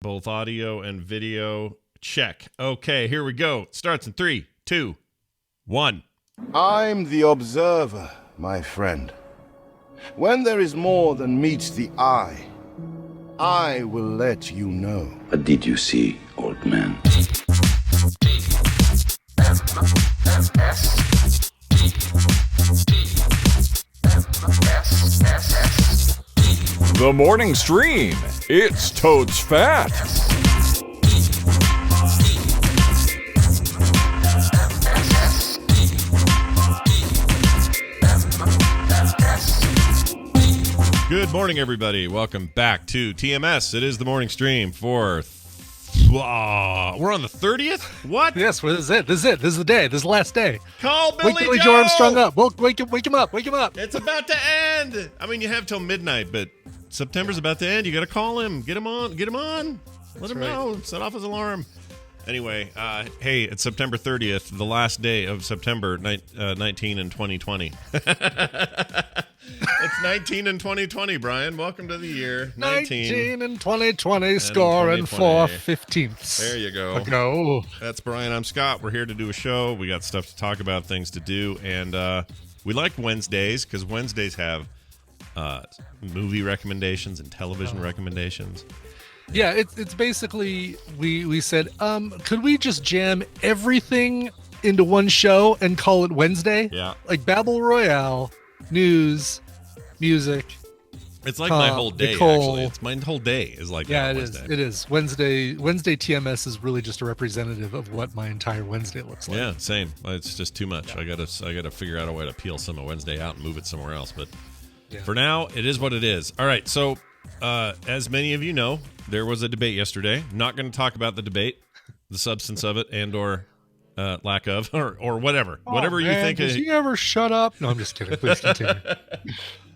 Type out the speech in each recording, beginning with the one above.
Both audio and video. Check. Okay, here we go. Starts in 3, 2, 1. I'm the observer, my friend. When there is more than meets the eye, I will let you know. What did you see, old man? The morning stream. It's totes fat. Good morning, everybody. Welcome back to TMS. It is the morning stream for... we're on the 30th? What? Yes, this is it. This is the day. This is the last day. Call Billy Billy Joe! Joe Armstrong up. Wake him up. It's about to end. I mean, you have till midnight, but September's about to end. You got to call him. Get him on. Let him know. Set off his alarm. Anyway, hey, it's September 30th, the last day of September 19 and 2020. It's 19 and 2020, Brian. Welcome to the year. 19 and 2020, scoring 4/15. There you go. Ago. That's Brian. I'm Scott. We're here to do a show. We got stuff to talk about, things to do, and we like Wednesdays because Wednesdays have movie recommendations and television recommendations. Yeah, it's basically we said, could we just jam everything into one show and call it Wednesday? Yeah. Like Battle Royale, news, music. It's like my whole day, Nicole. actually. It's my whole day is like Yeah, that it Wednesday. is. It is. Wednesday TMS is really just a representative of what my entire Wednesday looks like. Yeah, same. It's just too much. Yeah. I gotta figure out a way to peel some of Wednesday out and move it somewhere else. But for now, it is what it is. All right, so as many of you know, there was a debate yesterday. Not going to talk about the debate, the substance of it, and or lack of, or whatever. Whatever you think. Does he ever shut up? No, I'm just kidding. Please continue.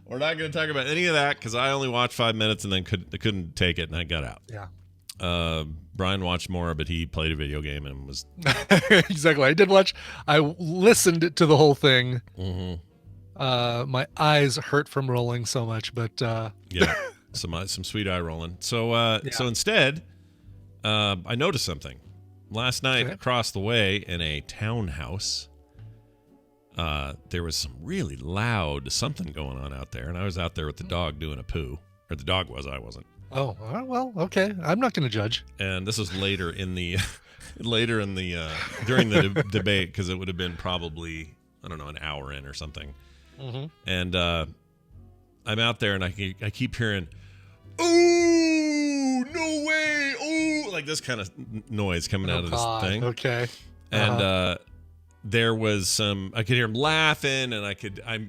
We're not going to talk about any of that because I only watched 5 minutes and then couldn't take it and I got out. Yeah. Brian watched more, but he played a video game and was exactly. I listened to the whole thing. Mm-hmm. My eyes hurt from rolling so much, but yeah, some sweet eye rolling. So so instead, I noticed something last night across the way in a townhouse. There was some really loud something going on out there, and I was out there with the dog doing a poo, or the dog was. I wasn't. Oh well, okay. I'm not going to judge. And this was later in the during the debate because it would have been probably an hour in or something. Mm-hmm. And I'm out there and I keep hearing, "Oh, no way! Oh," like this kind of noise coming out of this thing. Okay. And there was I could hear him laughing, and I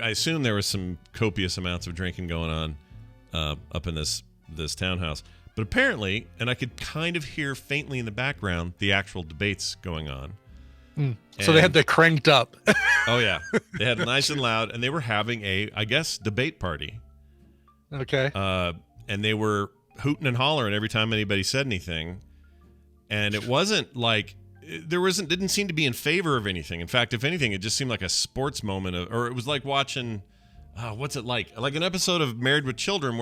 assume there was some copious amounts of drinking going on up in this townhouse. But apparently, and I could kind of hear faintly in the background the actual debates going on. So they had that cranked up. Oh yeah, they had it nice and loud, and they were having I guess, debate party. Okay. And they were hooting and hollering every time anybody said anything, and it wasn't like didn't seem to be in favor of anything. In fact, if anything, it just seemed like a sports moment, or it was like watching, what's it like an episode of Married with Children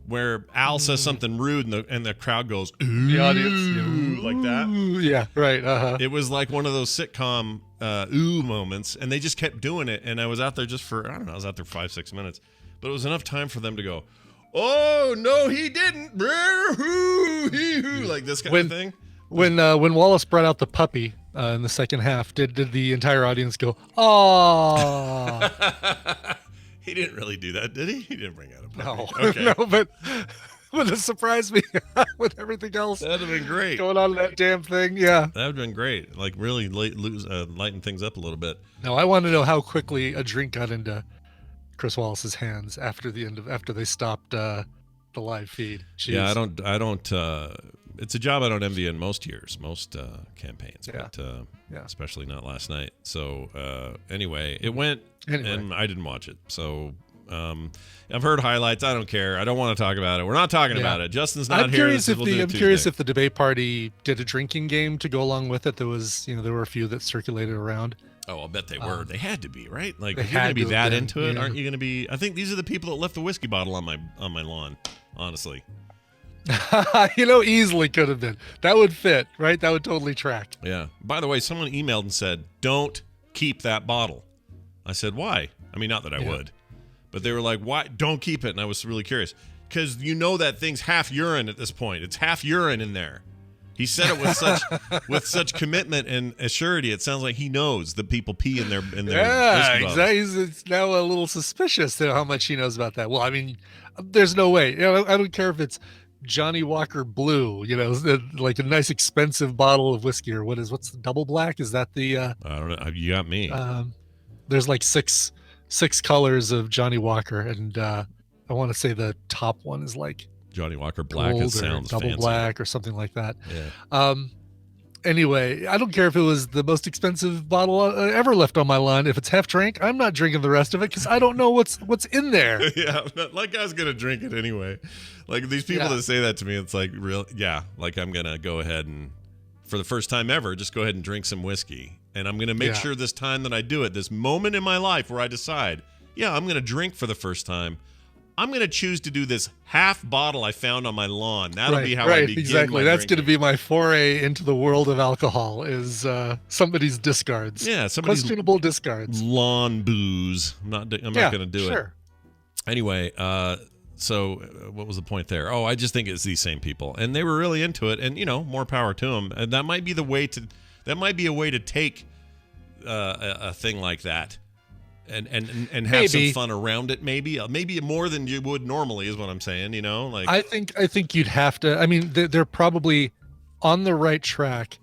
where Al says something rude and the crowd goes, ooh, the audience, like that. Yeah, right. It was like one of those sitcom ooh moments, and they just kept doing it. And I was out there just for, I was out there 5-6 minutes, but it was enough time for them to go, "Oh no, he didn't," like this kind of thing. When Wallace brought out the puppy in the second half, did the entire audience go, "Oh"? He didn't really do that, did he? He didn't bring out a puppy. No, Okay. no, but it surprised me with everything else That'd have been great. going on in that damn thing. Yeah. That would have been great. Like really lighten things up a little bit. No, I want to know how quickly a drink got into Chris Wallace's hands after they stopped the live feed. Jeez. Yeah, I don't. It's a job I don't envy in most years, most campaigns, but especially not last night. So anyway, it went, and I didn't watch it. So I've heard highlights. I don't care. I don't want to talk about it. We're not talking about it. Justin's not I'm here. Curious I'm curious if the debate party did a drinking game to go along with it. There were a few that circulated around. Oh, I'll bet they were. They had to be, right? Like, They if you're going had to be to that have been, into it, yeah. aren't you going to be? I think these are the people that left the whiskey bottle on my lawn, honestly. Easily could have been. That would fit, right? That would totally track. Yeah. By the way, someone emailed and said, "Don't keep that bottle." I said, "Why?" I mean, not that I would, but they were like, "Why? Don't keep it." And I was really curious because that thing's half urine at this point. It's half urine in there. He said it with such commitment and assurity. It sounds like he knows that people pee in their whiskey bottles. Exactly. It's now a little suspicious to how much he knows about that. Well, I mean, there's no way. I don't care if it's Johnny Walker Blue, like a nice expensive bottle of whiskey, or what's the Double Black? Is that the I don't know. You got me. there's like six colors of Johnny Walker, and I want to say the top one is like Johnny Walker Black. gold It sounds or double fancy. black or something like that. Yeah. Anyway, I don't care if it was the most expensive bottle ever left on my lawn. If it's half drank, I'm not drinking the rest of it because I don't know what's in there. Yeah, like I was gonna drink it anyway. Like these people that say that to me, it's like real. Yeah, like I'm gonna go ahead and, for the first time ever, just go ahead and drink some whiskey, and I'm gonna make sure this time that I do it, this moment in my life where I decide, I'm gonna drink for the first time. I'm going to choose to do this half bottle I found on my lawn. That'll be how I begin exactly. my That's going to drinking. be my foray into the world of alcohol, is somebody's discards. Yeah, somebody's questionable discards. lawn booze. I'm not going to do it. Anyway, so what was the point there? Oh, I just think it's these same people, and they were really into it, and more power to them. And that might be a way to take a thing like that. And have some fun around it, maybe more than you would normally, is what I'm saying. Like I think you'd have to. I mean, they're probably on the right track,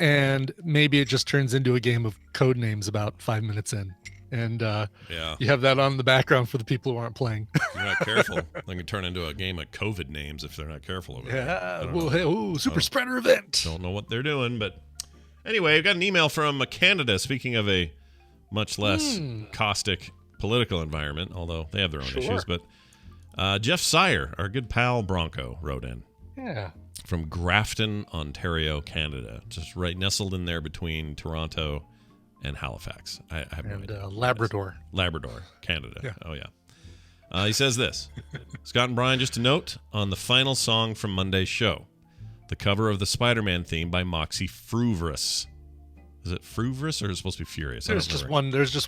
and maybe it just turns into a game of code names about 5 minutes in, and you have that on the background for the people who aren't playing. If you're not careful, they can turn into a game of COVID names if they're not careful over there. Super spreader event. Don't know what they're doing, but anyway, I got an email from Canada. Speaking of a much less caustic political environment, although they have their own issues. But Jeff Sire, our good pal Bronco, wrote in. Yeah. From Grafton, Ontario, Canada. Just right nestled in there between Toronto and Halifax. I have no idea. Labrador. Labrador, Canada. Yeah. Oh, yeah. He says this. Scott and Brian, just a note on the final song from Monday's show. The cover of the Spider-Man theme by Moxie Fruvrous. Is it Fruvrous or is it supposed to be Furious? There's just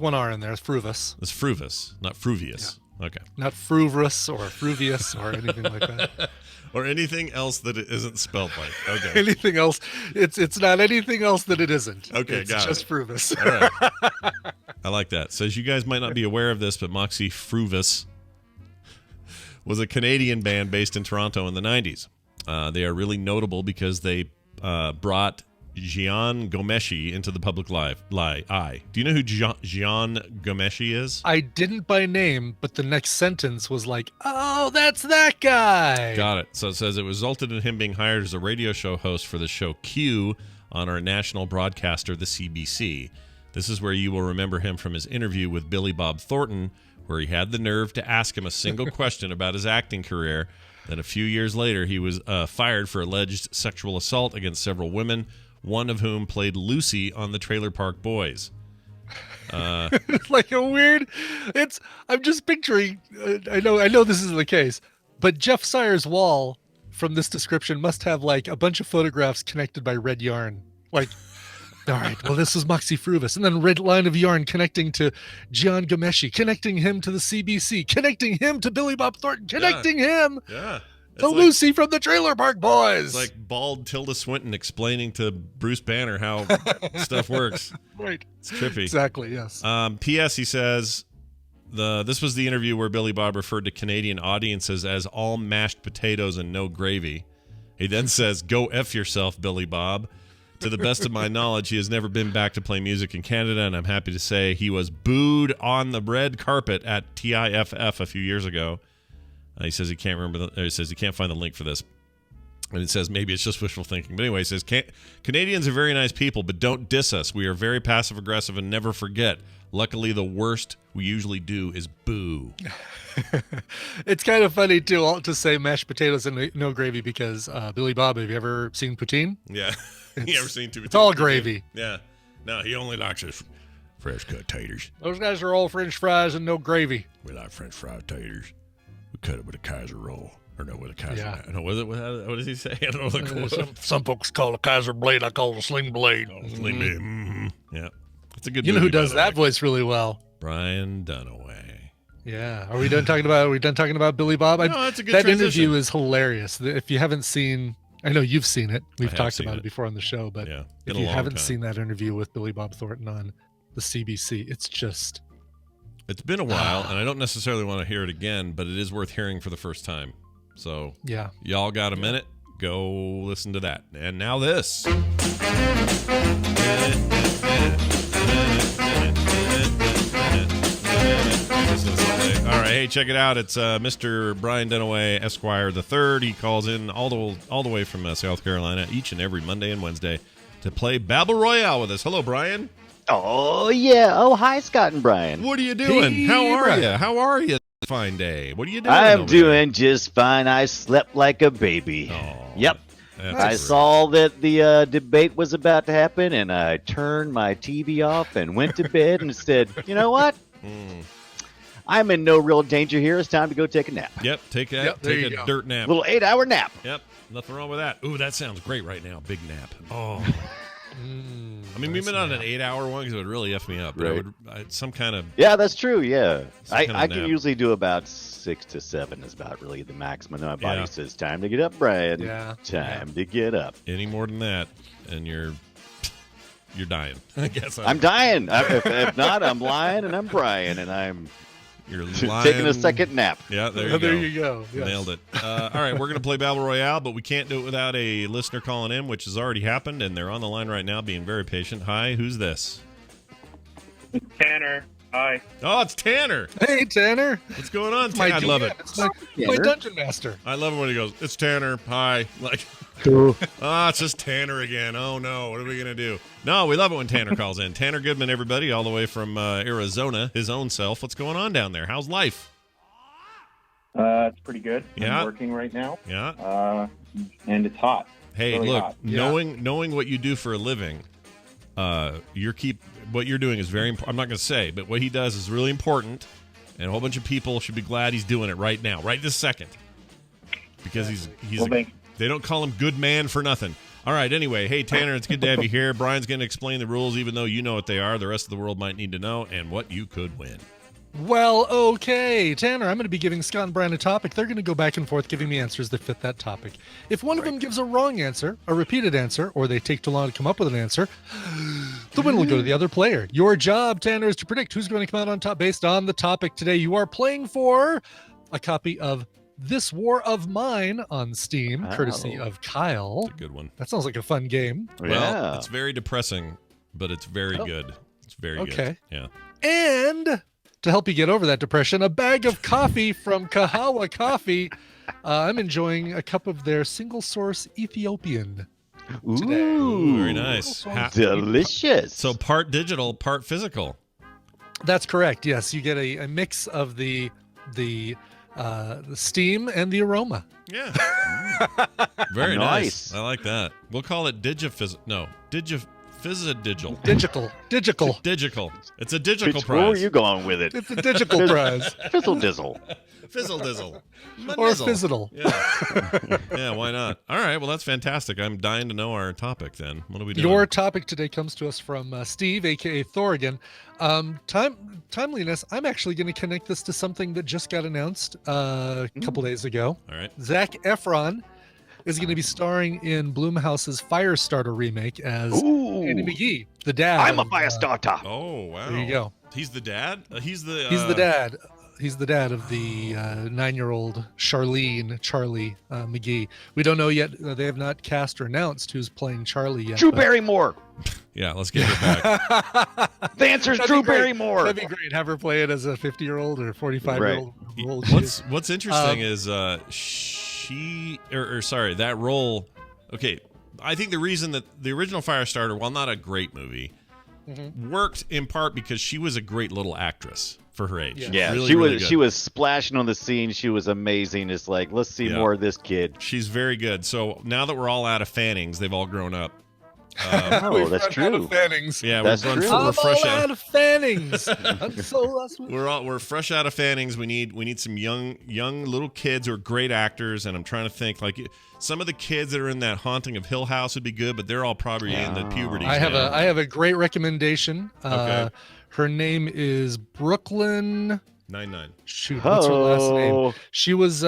one R in there. It's Fruvus. It's Fruvus, not Fruvious. Yeah. Okay. Not Fruvrous or Fruvious or anything like that. Or anything else that it isn't spelled like. Okay. Anything else? It's not anything else that it isn't. Okay, it's got just it. Fruvus. All right. I like that. Says you guys might not be aware of this, but Moxie Fruvus was a Canadian band based in Toronto in the 90s. They are really notable because they brought Gian Gomeshi into the public eye. Do you know who Gian Gomeshi is? I didn't by name, but the next sentence was like, "Oh, that's that guy." Got it. So it says it resulted in him being hired as a radio show host for the show Q on our national broadcaster, the CBC. This is where you will remember him from his interview with Billy Bob Thornton, where he had the nerve to ask him a single question about his acting career. Then a few years later, he was fired for alleged sexual assault against several women, one of whom played Lucy on the Trailer Park Boys. It's like a weird. I'm just picturing. I know this isn't the case, but Jeff Sire's wall from this description must have like a bunch of photographs connected by red yarn. Like, all right, well, this was Moxie Fruvus, and then red line of yarn connecting to Gian Gomeshi, connecting him to the CBC, connecting him to Billy Bob Thornton, connecting him. Yeah. To Lucy from the Trailer Park Boys. It's like bald Tilda Swinton explaining to Bruce Banner how stuff works. Right. It's trippy. Exactly, yes. P.S. He says, this was the interview where Billy Bob referred to Canadian audiences as all mashed potatoes and no gravy. He then says, "Go F yourself, Billy Bob." To the best of my knowledge, he has never been back to play music in Canada, and I'm happy to say he was booed on the red carpet at TIFF a few years ago. He says he can't remember. He says he can't find the link for this, and it says maybe it's just wishful thinking. But anyway, he says Canadians are very nice people, but don't diss us. We are very passive aggressive and never forget. Luckily, the worst we usually do is boo. It's kind of funny to say mashed potatoes and no gravy because Billy Bob, have you ever seen poutine? Yeah, you ever seen two? It's all gravy. Yeah, no, he only likes his fresh cut taters. Those guys are all French fries and no gravy. We like French fried taters. We cut it with a Kaiser roll. Or no, with a Kaiser. Yeah. No, what does he say? I don't know what the Some folks call it a Kaiser blade. I call it a sling blade. Yeah. It's a good You know who movie, by does the that way. voice really well? Brian Dunaway. Yeah. Are we done talking about Billy Bob? No, that's a good that transition. interview is hilarious. If you haven't seen, I know you've seen it. We've have talked seen about it. it before on the show, but Yeah. if Been a you long haven't time. seen that interview with Billy Bob Thornton on the CBC, it's just It's been a while, and I don't necessarily want to hear it again, but it is worth hearing for the first time. So, yeah. y'all got a minute? Go listen to that. And now this. All right, hey, check it out. It's Mr. Brian Dunaway, Esquire the Third. He calls in all the way from South Carolina each and every Monday and Wednesday to play Battle Royale with us. Hello, Brian. Oh, yeah. Oh, hi, Scott and Brian. What are you doing? Hey, How are Brian. you? How are you? Fine day. What are you doing? I'm over there? doing just fine. I slept like a baby. Oh, Yep. that's I great. saw that the debate was about to happen, and I turned my TV off and went to bed and said, you know what? I'm in no real danger here. It's time to go take a nap. Yep, take that. Yep, there take you a go. dirt nap. Little 8-hour nap. Yep, nothing wrong with that. Ooh, that sounds great right now. Big nap. Oh, I mean, maybe not an 8-hour one because it would really f me up. But Right. some kind of Yeah, that's true. Yeah, Some kind of I can nap. usually do about 6 to 7 is about really the maximum. My body Yeah. says, time to get up, Brian. Yeah. Time to get up. any more than that, and you're dying. I guess I'm dying. If not, I'm lying and I'm Brian and I'm You're lying. taking a second nap. Yeah, there Oh, you go. there you go. Yes. Nailed it. All right, we're going to play Battle Royale, but we can't do it without a listener calling in, which has already happened, and they're on the line right now being very patient. Hi, who's this? Tanner. Hi. Oh, it's Tanner. Hey, Tanner. What's going on, My Tanner? I love it. GM. It's my Tanner. dungeon master. I love it when he goes, it's Tanner. Hi. Like, it's just Tanner again. Oh, no. What are we going to do? No, we love it when Tanner calls in. Tanner Goodman, everybody, all the way from Arizona, his own self. What's going on down there? How's life? It's pretty good. Yeah. I'm working right now. Yeah. And it's hot. Hey, Really look, hot. Yeah. knowing what you do for a living, what you're doing is very important. I'm not going to say, but what he does is really important, and a whole bunch of people should be glad he's doing it right now, right this second, because he's Well, thank you. they don't call him good man for nothing. All right, anyway, hey Tanner, it's good to have you here. Brian's going to explain the rules, even though you know what they are. The rest of the world might need to know, and what you could win. Well, okay, Tanner, I'm going to be giving Scott and Brian a topic. They're going to go back and forth giving me answers that fit that topic. If one of them gives a wrong answer, a repeated answer, or they take too long to come up with an answer, the win will go to the other player. Your job, Tanner, is to predict who's going to come out on top based on the topic today. You are playing for a copy of This War of Mine on Steam, courtesy Oh. of Kyle. Good one. That sounds like a fun game. Well, Yeah. it's very depressing, but it's very good. It's very good. Okay. Yeah. And to help you get over that depression, a bag of coffee from Kahawa Coffee. I'm enjoying a cup of their single source Ethiopian. today. Ooh, Very nice. delicious. So part digital, part physical. That's correct. Yes, you get a mix of the steam and the aroma. Yeah. Very Nice. nice. I like that. We'll call it Digital. Digital. Digital. It's a digital Which, where were prize. you going with it? It's a digital prize. Fizzle dizzle. Fizzle dizzle. Or Manizzle. fizzle. Yeah. Yeah, why not? All right, well, that's fantastic. I'm dying to know our topic then. What are we doing? Your topic today comes to us from Steve, aka Thorigan. Timeliness. I'm actually going to connect this to something that just got announced a couple days ago. All right. Zac Efron is going to be starring in Blumhouse's Firestarter remake as Ooh. Andy McGee, the dad. I'm a of, fire starter. Oh, wow. There you go. He's the dad? He's the dad. He's the dad of the 9-year-old Charlie McGee. We don't know yet. They have not cast or announced who's playing Charlie yet. Drew but- Barrymore. Yeah, let's get it back. The answer's That'd Drew be great. Barrymore. That'd be great. Have her play it as a 50-year-old or 45-year-old. What's interesting is that role. Okay, I think the reason that the original Firestarter, while not a great movie, worked in part because she was a great little actress for her age. Yeah, Really, she really was good. she was splashing on the scene. She was amazing. It's like, let's see Yeah. more of this kid. She's very good. So now that we're all out of Fannings, they've all grown up. Oh, that's We've run out true. of Fannings. Yeah, That's we're, true. we're I'm fresh all out. out of Fannings. I'm so lost. We're fresh out of Fannings. We need some young little kids who are great actors, and I'm trying to think like some of the kids that are in that Haunting of Hill House would be good, but they're all probably in the puberty. I have a great recommendation. Okay. Her name is Brooklyn. 9-9. Shoot, what's her last name? Oh, She was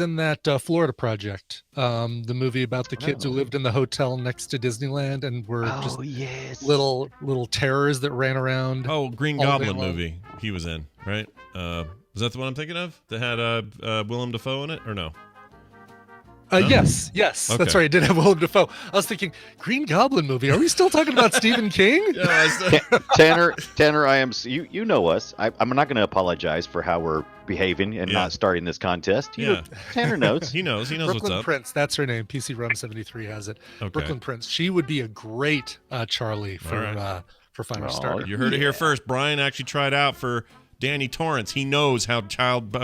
in that Florida Project, the movie about the kids who lived in the hotel next to Disneyland and were just yes. little terrors that ran around. Oh, Green All day Goblin long. movie. He was in, right? Was that the one I'm thinking of? That had Willem Dafoe in it, or no? Yes, Okay. that's right. It did have Willem Dafoe. I was thinking Green Goblin movie. Are we still talking about Stephen King? Tanner, I am. You know us. I'm not going to apologize for how we're behaving and not starting this contest. Tanner knows. He knows what's Brooklyn up. Prince, that's her name. PC Rum 73 has it. Okay. Brooklyn Prince. She would be a great Charlie for Firestarter. You heard it here first. Brian actually tried out for Danny Torrance. He knows how child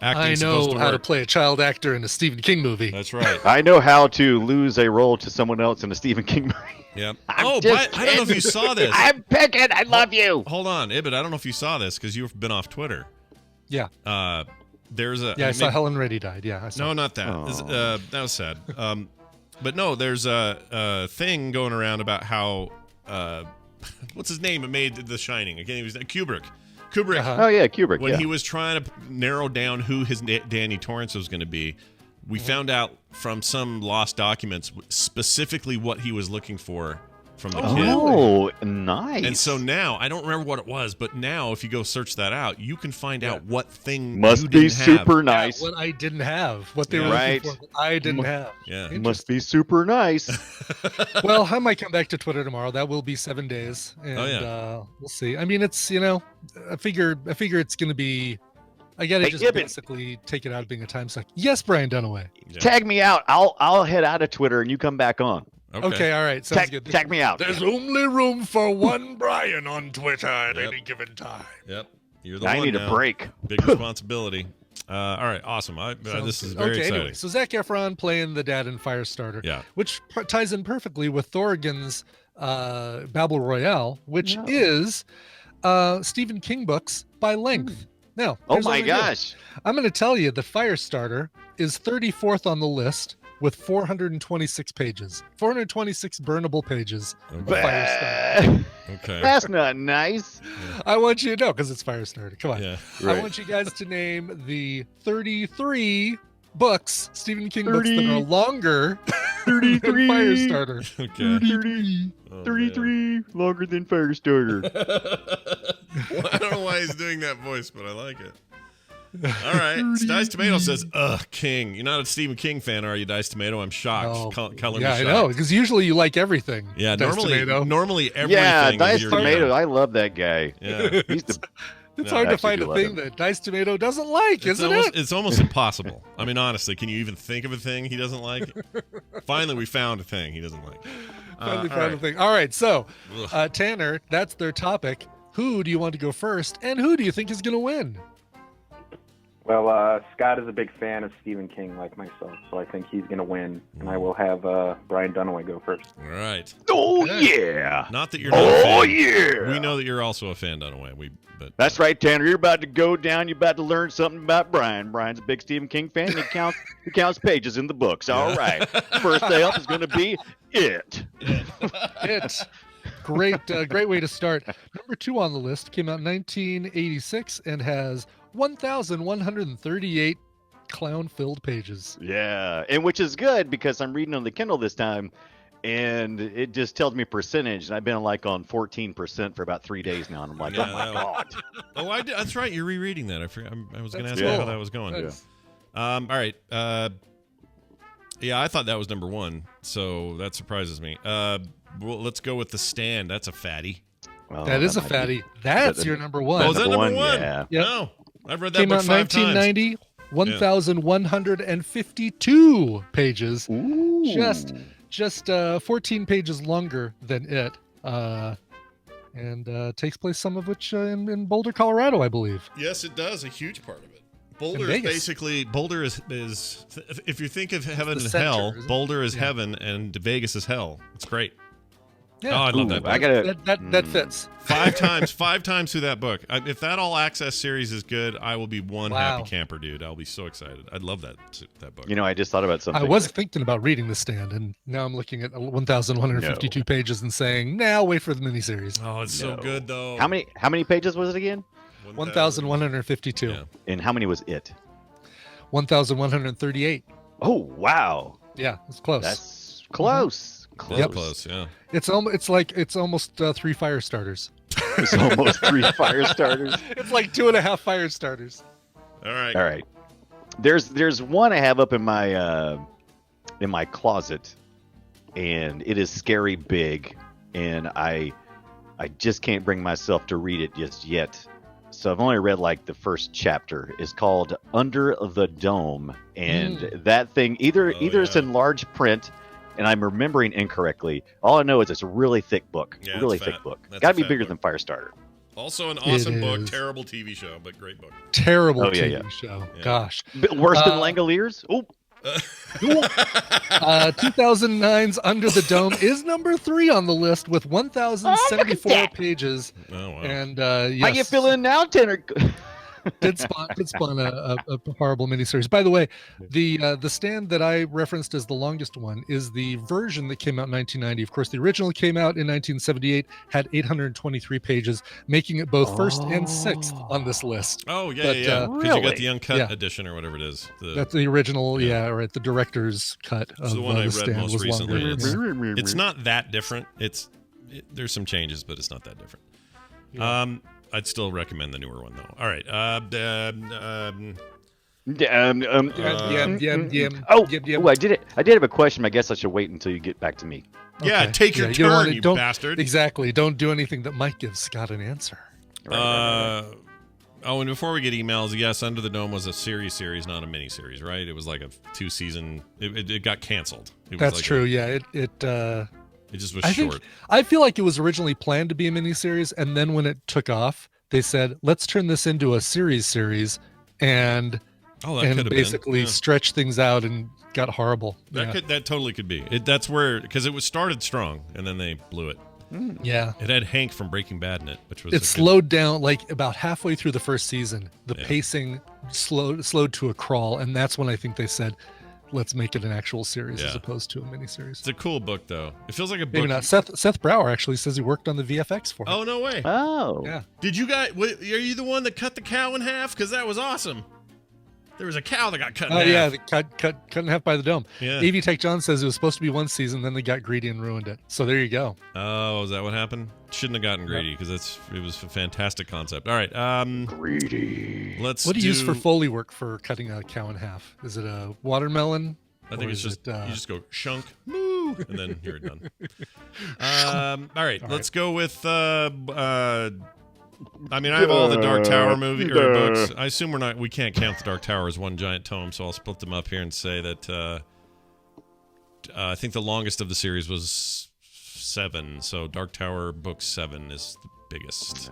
acting I is supposed know to how to work. play a child actor in a Stephen King movie. That's right. I know how to lose a role to someone else in a Stephen King movie. Yep. I'm Oh, just but I don't know if you saw this. I'm picking. I love you. Hold on, Ibit. I don't know if you saw this because you've been off Twitter. Yeah. There's a. Yeah, I saw Helen Reddy died. Yeah, I saw. No, not that. That was sad. But no, there's a thing going around about how what's his name? It made The Shining. Again, he was Kubrick. Oh yeah, Kubrick. When yeah. he was trying to narrow down who his Danny Torrance was going to be, we found out from some lost documents specifically what he was looking for from the kid. Oh, nice. And so now, I don't remember what it was, but now if you go search that out, you can find out what thing Must you be didn't super have. nice. What I didn't have. What they were Right. looking for. That I didn't have. Yeah. Must be super nice. Well, I might come back to Twitter tomorrow. That will be 7 days, and we'll see. I mean, it's I figure it's going to be. I got to Hey, just Ibit. basically take it out of being a time suck. Yes, Brian Dunaway. Yeah. Tag me out. I'll head out of Twitter and you come back on. Okay, all right, sounds good. Tag me out. There's only room for one Brian on Twitter at any given time. Yep. You're the I one need now. a break. Big responsibility. All right, awesome. This is very exciting. Anyway, so Zac Efron playing the dad in Firestarter, Yeah. which ties in perfectly with Thorgan's Babel Royale, which is Stephen King books by length. Now, Oh here's what my I'm gonna do. gosh. I'm going to tell you that Firestarter is 34th on the list with 426 pages, 426 burnable pages of Firestarter. Okay. That's not nice. I want you to know because it's Firestarter. Come on. Yeah. I Right. want you guys to name the 33 books, Stephen King books that are longer than 33. Firestarter. Okay. 33. Oh, man. 33 longer than Firestarter. I don't know why he's doing that voice, but I like it. All right. Dice Tomato says, ugh, King. You're not a Stephen King fan, are you, Dice Tomato? I'm shocked. Oh, Colin yeah, was I shocked. know, because usually you like everything. Yeah, Dice Tomato. normally everything. Yeah, is Dice your- Tomato. I love that guy. Yeah. He's the It's No, hard I to actually find do a love thing him. that Dice Tomato doesn't like, isn't it? It's almost impossible. I mean, honestly, can you even think of a thing he doesn't like? Finally, we found a thing he doesn't like. Finally all found a right. thing. All right, so Ugh. Tanner, that's their topic. Who do you want to go first, and who do you think is going to win? Well, Scott is a big fan of Stephen King, like myself, so I think he's going to win, and I will have Brian Dunaway go first. All right. Oh Okay. yeah. Not that you're not a Oh fan. yeah. We know that you're also a fan, Dunaway. But That's right, Tanner. You're about to go down. You're about to learn something about Brian. Brian's a big Stephen King fan. He counts pages in the books. All right. First up is going to be It. It. Great way to start. Number 2 on the list came out in 1986 and has 1,138 clown-filled pages. Yeah, and which is good because I'm reading on the Kindle this time, and it just tells me percentage, and I've been like on 14% for about 3 days now, and I'm like, Yeah, oh my that god. oh, that's right. You're rereading that. I was going to ask That's you how cool. that was going. That's- All right. Yeah, I thought that was number 1, so that surprises me. Well, let's go with The Stand. That's a fatty. Well, That is a might be- fatty. That's that- your number 1. Oh, is that number number one? 1? Yeah. Yep. No, I've read that Came book out in 5 times. 1990. 1,152 pages. Ooh. Just 14 pages longer than it. And takes place, some of which in Boulder, Colorado, I believe. Yes, it does. A huge part of it. Boulder is Vegas. basically is if you think of heaven the and center, hell, isn't it? Boulder is Yeah. heaven and Vegas is hell. It's great. Oh, I love that book. I gotta. That fits. Five times through that book. If that all access series is good, I will be one Wow. happy camper, dude. I'll be so excited. I'd love that book. You know, I just thought about something. I was thinking about reading The Stand, and now I'm looking at 1,152 pages and saying, "Now wait for the miniseries." Oh, it's so good though. How many pages was it again? 1,152. Yeah. And how many was it? 1,138. Oh wow, Yeah, it's close. that's close. Close. That's close. Yeah. It's almost 3 fire starters. It's almost 3 fire starters. It's like 2.5 fire starters. All right. All right. There's one I have up in my closet, and it is scary big, and I just can't bring myself to read it just yet. So I've only read like the first chapter. It's called Under the Dome, and that thing either it's in large print, and I'm remembering incorrectly. All I know is it's a really thick book. Yeah, really it's thick fat. book. That's Got a to be fat bigger book. than Firestarter. Also an awesome book, is. terrible TV show, but great book. Terrible Oh, yeah, TV yeah. show. Yeah. Gosh. Bit worse than Langoliers. Oh, 2009's Under the Dome is number 3 on the list with 1,074 pages. Oh wow. And how you yes, feeling now, Tanner? did spawn a horrible miniseries. By the way, the Stand that I referenced as the longest one is the version that came out in 1990. Of course, the original came out in 1978, had 823 pages, making it both first and sixth on this list. Oh yeah, But, yeah. Because you really? got the uncut Yeah. edition or whatever it is. That's the original, right? The director's cut of the one I the read Stand most was recently. longer. It's not that different. There's some changes, but it's not that different. Yeah. I'd still recommend the newer one though. All right. I did it. I did have a question. I guess I should wait until you get back to me. Yeah, Okay. take your Yeah, you don't turn, wanna- you don't- bastard. Exactly. Don't do anything that might give Scott an answer. Oh, and before we get emails, yes, Under the Dome was a series, not a miniseries, right? It was like a 2-season. It got canceled. It was That's like true. It It just was I short. think I feel like it was originally planned to be a miniseries, and then when it took off, they said, "Let's turn this into a series," and Oh, that could have basically been. Yeah. stretch things out and got horrible. That totally could be. That's where, because it was started strong and then they blew it. Yeah. It had Hank from Breaking Bad in it, which was It slowed down like about halfway through the first season. The pacing slowed to a crawl, and that's when I think they said, "Let's make it an actual series as opposed to a miniseries." It's a cool book though. It feels like a book. Maybe not. Seth Brower actually says he worked on the VFX for it. Oh no way! Oh, Yeah. Did you guys? Are you the one that cut the cow in half? Because that was awesome. There was a cow that got cut in Oh half. yeah, the cut in half by the dome. Yeah. AV Tech John says it was supposed to be one season, then they got greedy and ruined it. So there you go. Oh, is that what happened? Shouldn't have gotten greedy because it was a fantastic concept. All right, greedy. let's. What do you use for Foley work for cutting a cow in half? Is it a watermelon? I think or it's is just it, you just go shunk moo and then you're done. All right, let's go with. I mean, I have all the Dark Tower movie or books. I assume we can't count the Dark Tower as one giant tome, so I'll split them up here and say that I think the longest of the series was 7. So Dark Tower book 7 is the biggest,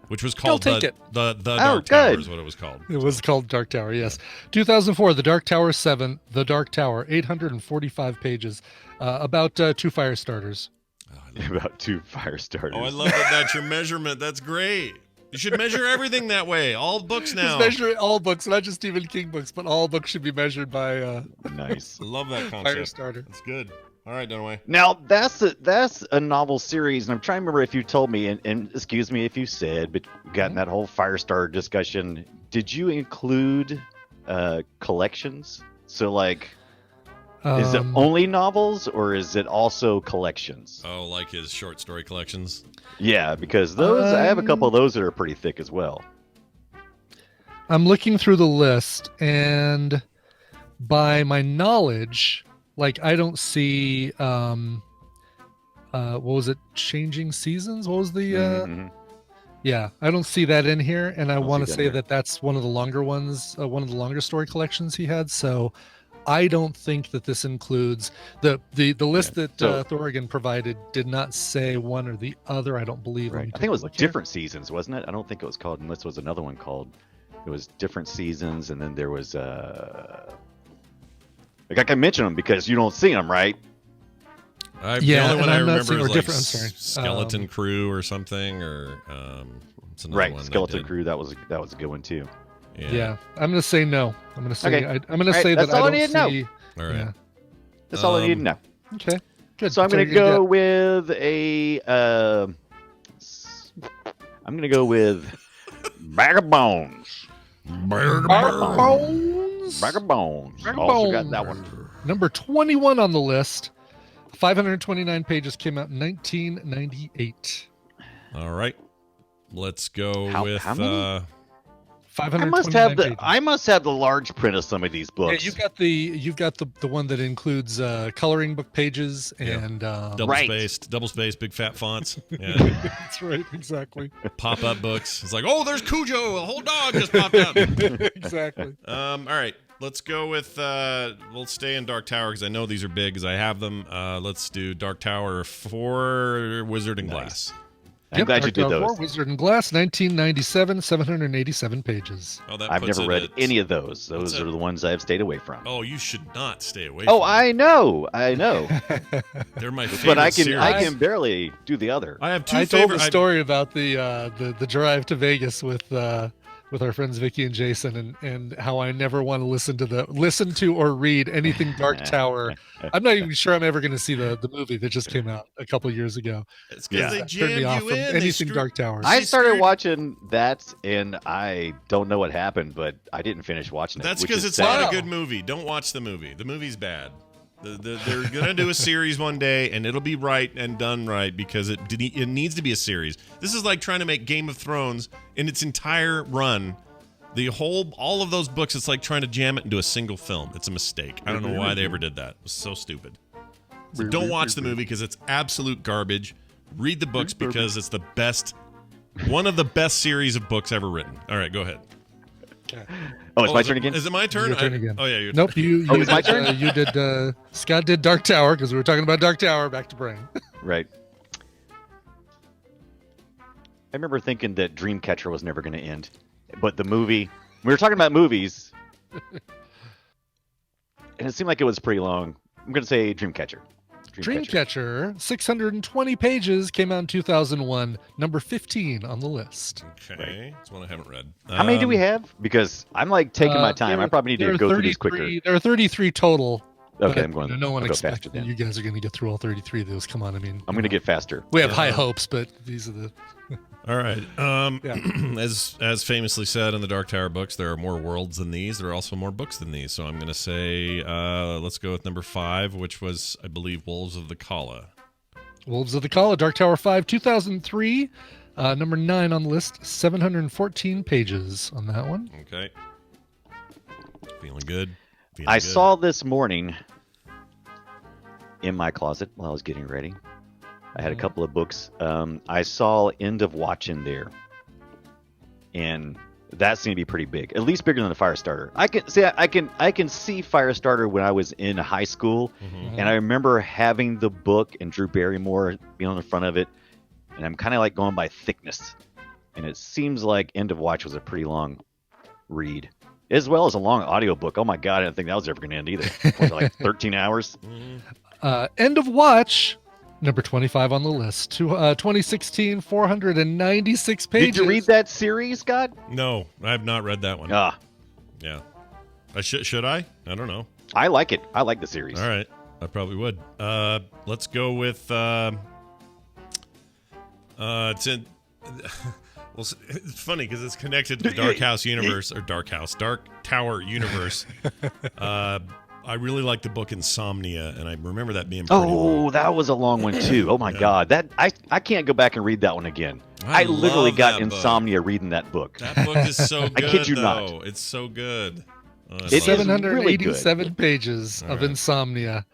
which was called take it. the Dark Tower good. is what it was called. It was called Dark Tower, yes. 2004, The Dark Tower 7, The Dark Tower, 845 pages, about 2 fire starters. About 2 fire starters. Oh, I love that. That's your measurement. That's great. You should measure everything that way. All books now. Just measure all books, not just Stephen King books, but all books should be measured by Nice. I love that fire concept. starter. That's good. All right, Dunaway. Now that's a novel series, and I'm trying to remember if you told me, and excuse me if you said, but we got in that whole Firestarter discussion. Did you include collections? So like, is it only novels or is it also collections? Oh, like his short story collections. Yeah, because those I have a couple of those that are pretty thick as well. I'm looking through the list, and by my knowledge, like I don't see what was it? Changing Seasons? What was the Mhm. Yeah, I don't see that in here, and I Don't want to see that say in there. that that's one of the longer ones, one of the longer story collections he had. So I don't think that this includes the list that so- Thorgan provided did not say one or the other. I don't believe. Let Right. me I take think it a was look here. different seasons, wasn't it? I don't think it was called, unless it was another one called. It was different seasons, and then there was like I can mention them because you don't see them, right? The only one I I'm not remember seeing- is or like different- I'm sorry. Skeleton Crew or something, or it's another Right, one. they Skeleton did. Crew. That was a good one too. Yeah. I'm going to say no. I'm going to say Okay. I'm going to All right, say that's that I all I don't need to know. see. All right. Yeah. That's all I need to know. Okay. Good. So I'm That's all going to you're go get. with a. I'm going to go with Bag of Bones. Bones. Bag of Bones. Bag of Also got Bones. that one. Number 21 on the list. 529 pages, came out in 1998. All right. Let's go How with many? 529 pages. I must have the large print of some of these Yeah, books. you've got the one that includes coloring book pages and double spaced, big fat fonts. Yeah. that's right, exactly. Pop up books. It's like, oh, there's Cujo, a whole dog just popped up. Exactly. All right. Let's go with we'll stay in Dark Tower because I know these are big because I have them. Let's do Dark Tower 4 Wizard and Glass. I'm glad you Dark did Tower those. 4, Wizard and Glass, 1997, 787 pages. Oh, that I've puts never it read at- any of those. Those What's are that? the ones I've stayed away from. Oh, you should not stay away. Oh, from I know. They're my favorite But I series. can barely do the other. I have two I told favorite. the story about the drive to Vegas with our friends Vicky and Jason, and how I never want to listen to or read anything Dark Tower. I'm not even sure I'm ever going to see the movie that just came out a couple years ago. It's because they Turned me jammed off you from in. They anything screwed- Dark Tower. I She started screwed- watching that, and I don't know what happened, but I didn't finish watching it. That's which because is it's sad. not Wow. a good movie. Don't watch the movie. The movie's bad. They're gonna do a series one day, and it'll be right and done right because it needs to be a series. This is like trying to make Game of Thrones in its entire run. All of those books, it's like trying to jam it into a single film. It's a mistake. I don't know why they ever did that. It was so stupid. So don't watch the movie because it's absolute garbage. Read the books because it's one of the best series of books ever written. All right, go ahead. Oh, it's my is turn it- again? Is it my turn? Your turn again. Oh yeah, your Nope, you Oh, it's my did, turn? you did Scott did Dark Tower because we were talking about Dark Tower. Back to Brain. Right. I remember thinking that Dreamcatcher was never going to end. But the movie, we were talking about movies, and it seemed like it was pretty long. I'm going to say Dreamcatcher. Dreamcatcher, 620 pages, came out in 2001, number 15 on the list. Okay, it's one I haven't read. How many do we have? Because I'm like taking my time. There I probably need there to are go through these 33 quicker. There are 33 total. Okay, but I'm going. No one I'll go faster expected that then. you guys are going to get through all 33 of those. Come on, I mean, I'm going to get faster. we have high hopes, but these are the. All right. Yeah. As famously said in the Dark Tower books, there are more worlds than these. There are also more books than these. So I'm going to say, let's go with number 5, which was, I believe, Wolves of the Kala. Wolves of the Kala, Dark Tower 5, 2003, number 9 on the list, 714 pages on that one. Okay. Feeling good. I saw this morning in my closet while I was getting ready. I had a couple of books. I saw End of Watch in there, and that seemed to be pretty big, at least bigger than the Firestarter. I can see Firestarter when I was in high school, Mm-hmm. and I remember having the book and Drew Barrymore being on the front of it, and I'm kind of like going by thickness, and it seems like End of Watch was a pretty long read, as well as a long audiobook. Oh my god, I didn't think that was ever going to end either. Was it like 13 hours? End of Watch, number 25 on the list, 2016, 496 pages. Did you read that series, Scott? No, I have not read that one. Ah, Yeah. Should I? I don't know. I like it. I like the series. All right. I probably would. Let's go with it's in well, it's funny because it's connected to the Dark House universe or Dark Tower universe. I really like the book Insomnia, and I remember that being pretty long. Oh, that was a long one too. Oh my god, that I can't go back and read that one again. I literally love got that book. insomnia reading that book. That book is so good. I kid you though. not. It's so good. Oh, I It love is really 787 pages All of right. Insomnia.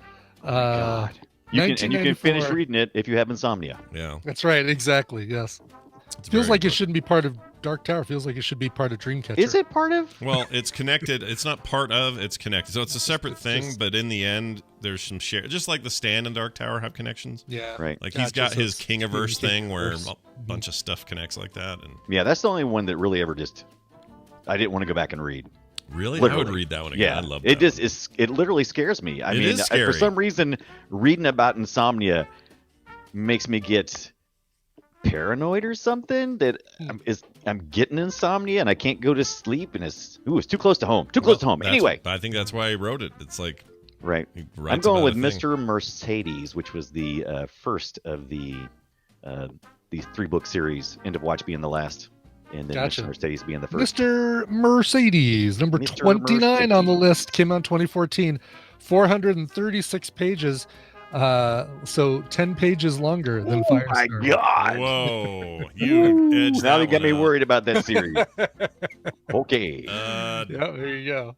God. You can finish 1994. reading it if you have insomnia. Yeah. That's right, exactly, yes. It's Feels very like it good. shouldn't be part of Dark Tower. Feels like it should be part of Dreamcatcher. Is it part of? Well, it's connected. It's not part of. It's connected. So it's a separate thing, just- but in the end, there's some share. Just like the Stand and Dark Tower have connections. Yeah. Right. Like he's Gotcha, got so his it's Kingiverse thing where Kingiverse. a bunch of stuff connects like that. And Yeah, that's the only one that really ever just I didn't want to go back and read. Really? I Literally. would read that one again. Yeah, I love it that. just is. It literally scares me. I It mean, is for scary. some reason, reading about insomnia makes me get paranoid or something. That I'm getting insomnia and I can't go to sleep, and it's too close to home. Too close to home. That's- Anyway, I think that's why he wrote it. It's like right. he I'm writes going about with a thing. Mr. Mercedes, which was the first of the 3-book series. End of Watch being the last, and then Gotcha. Mr. Mercedes being the first. Mr. Mercedes, number Mr. 29 on the Mercedes. list, came out in 2014, 436 pages. So 10 pages longer than Oh my Firestarter. God! Whoa, you edged Now that they got one me out. worried about that series. Okay. Yeah, there you go.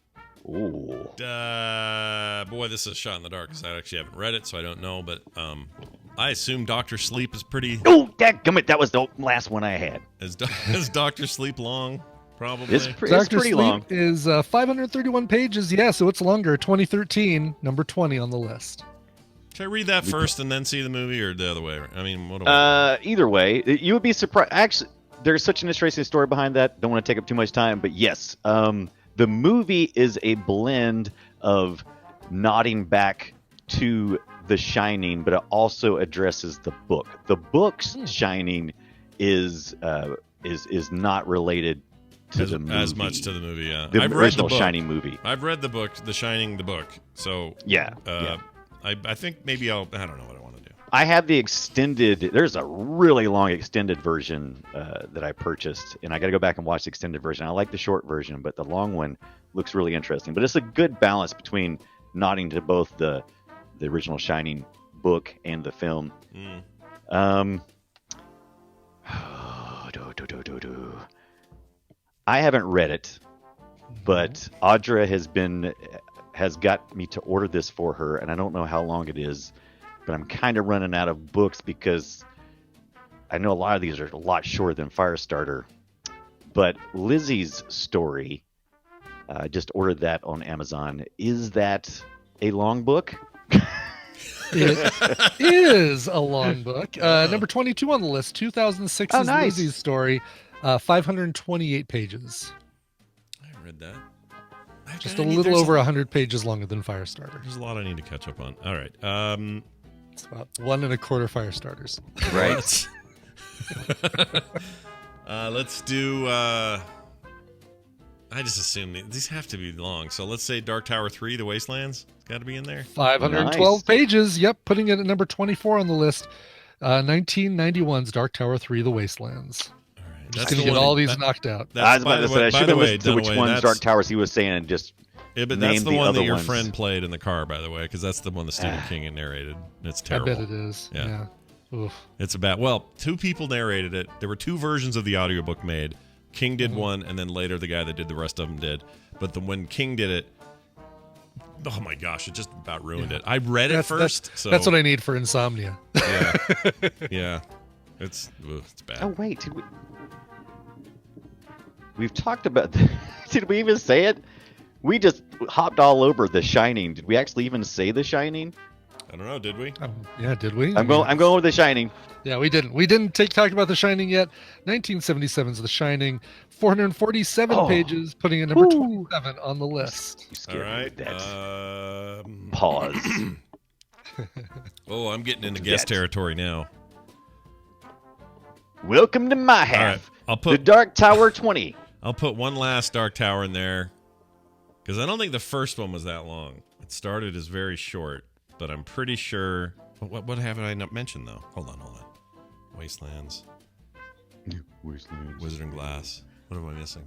Ooh. Boy, this is a shot in the dark because I actually haven't read it, so I don't know. But I assume Doctor Sleep is pretty. Oh, dadgummit, that was the last one I had. Is Doctor Sleep long? Probably. It's pretty Dr. pretty Sleep long. is 531 pages. Yeah, so it's longer. 2013, number 20 on the list. Should I read that first and then see the movie, or the other way? I mean, what do I? Either way, you would be surprised. Actually, there's such an interesting story behind that. Don't want to take up too much time, but yes, the movie is a blend of nodding back to The Shining, but it also addresses the book. The book's Shining is not related to the movie. As much to the movie. Yeah, the I've read the original book. Shining movie. I've read the book, The Shining, the book. So Yeah, I think maybe I don't know what I want to do. I have the extended. There's a really long extended version that I purchased, and I got to go back and watch the extended version. I like the short version, but the long one looks really interesting. But it's a good balance between nodding to both the original book and the film. I haven't read it, but Audra has got me to order this for her, and I don't know how long it is, but I'm kind of running out of books because I know a lot of these are a lot shorter than Firestarter. But Lizzie's story, I just ordered that on Amazon. Is that a long book? It is a long book. Number 22 on the list, 2006's Oh, nice. Lizzie's Story, 528 pages. I read that. Just a little over 100 pages longer than Firestarter. There's a lot I need to catch up on. All right. It's about 1 1/4 Firestarters. Right. Let's do. I just assume these have to be long. So let's say Dark Tower 3, The Wastelands. It's got to be in there. 512 Nice. pages. Yep, putting it at number 24 on the list. 1991's Dark Tower 3, The Wastelands. All right. Just the going to get one- all these that- knocked out. that's- I was by about to the say, way- I by should the have way, listened to which Dunaway, one's that's- Dark Towers he was saying and just Yeah, but that's name the the one other that your ones. friend played in the car, by the way, because that's the one that Stephen King narrated. It's terrible. I bet it is. Yeah. Yeah. Oof. It's about, well, 2 people narrated it. There were 2 versions of the audiobook made. King did one, and then later the guy that did the rest of them did. But when King did it, oh my gosh, it just about ruined it. I read it first, so That's what I need for insomnia. yeah, yeah, it's bad. Oh wait, we've talked about. Did we even say it? We just hopped all over The Shining. Did we actually even say The Shining? I don't know, did we? Yeah, did we? I'm going with The Shining. Yeah, we didn't. We didn't talk about The Shining yet. 1977's The Shining, 447 pages, putting it number 27 on the list. You All scared me right. with that. Um, Pause. oh, I'm getting into guest That. territory now. Welcome to my All right, half. I'll The put Dark Tower 20. I'll put one last Dark Tower in there because I don't think the first one was that long. It started as very short, but I'm pretty sure. What haven't I not mentioned though? Hold on. Wastelands, Wizard and Glass. What am I missing?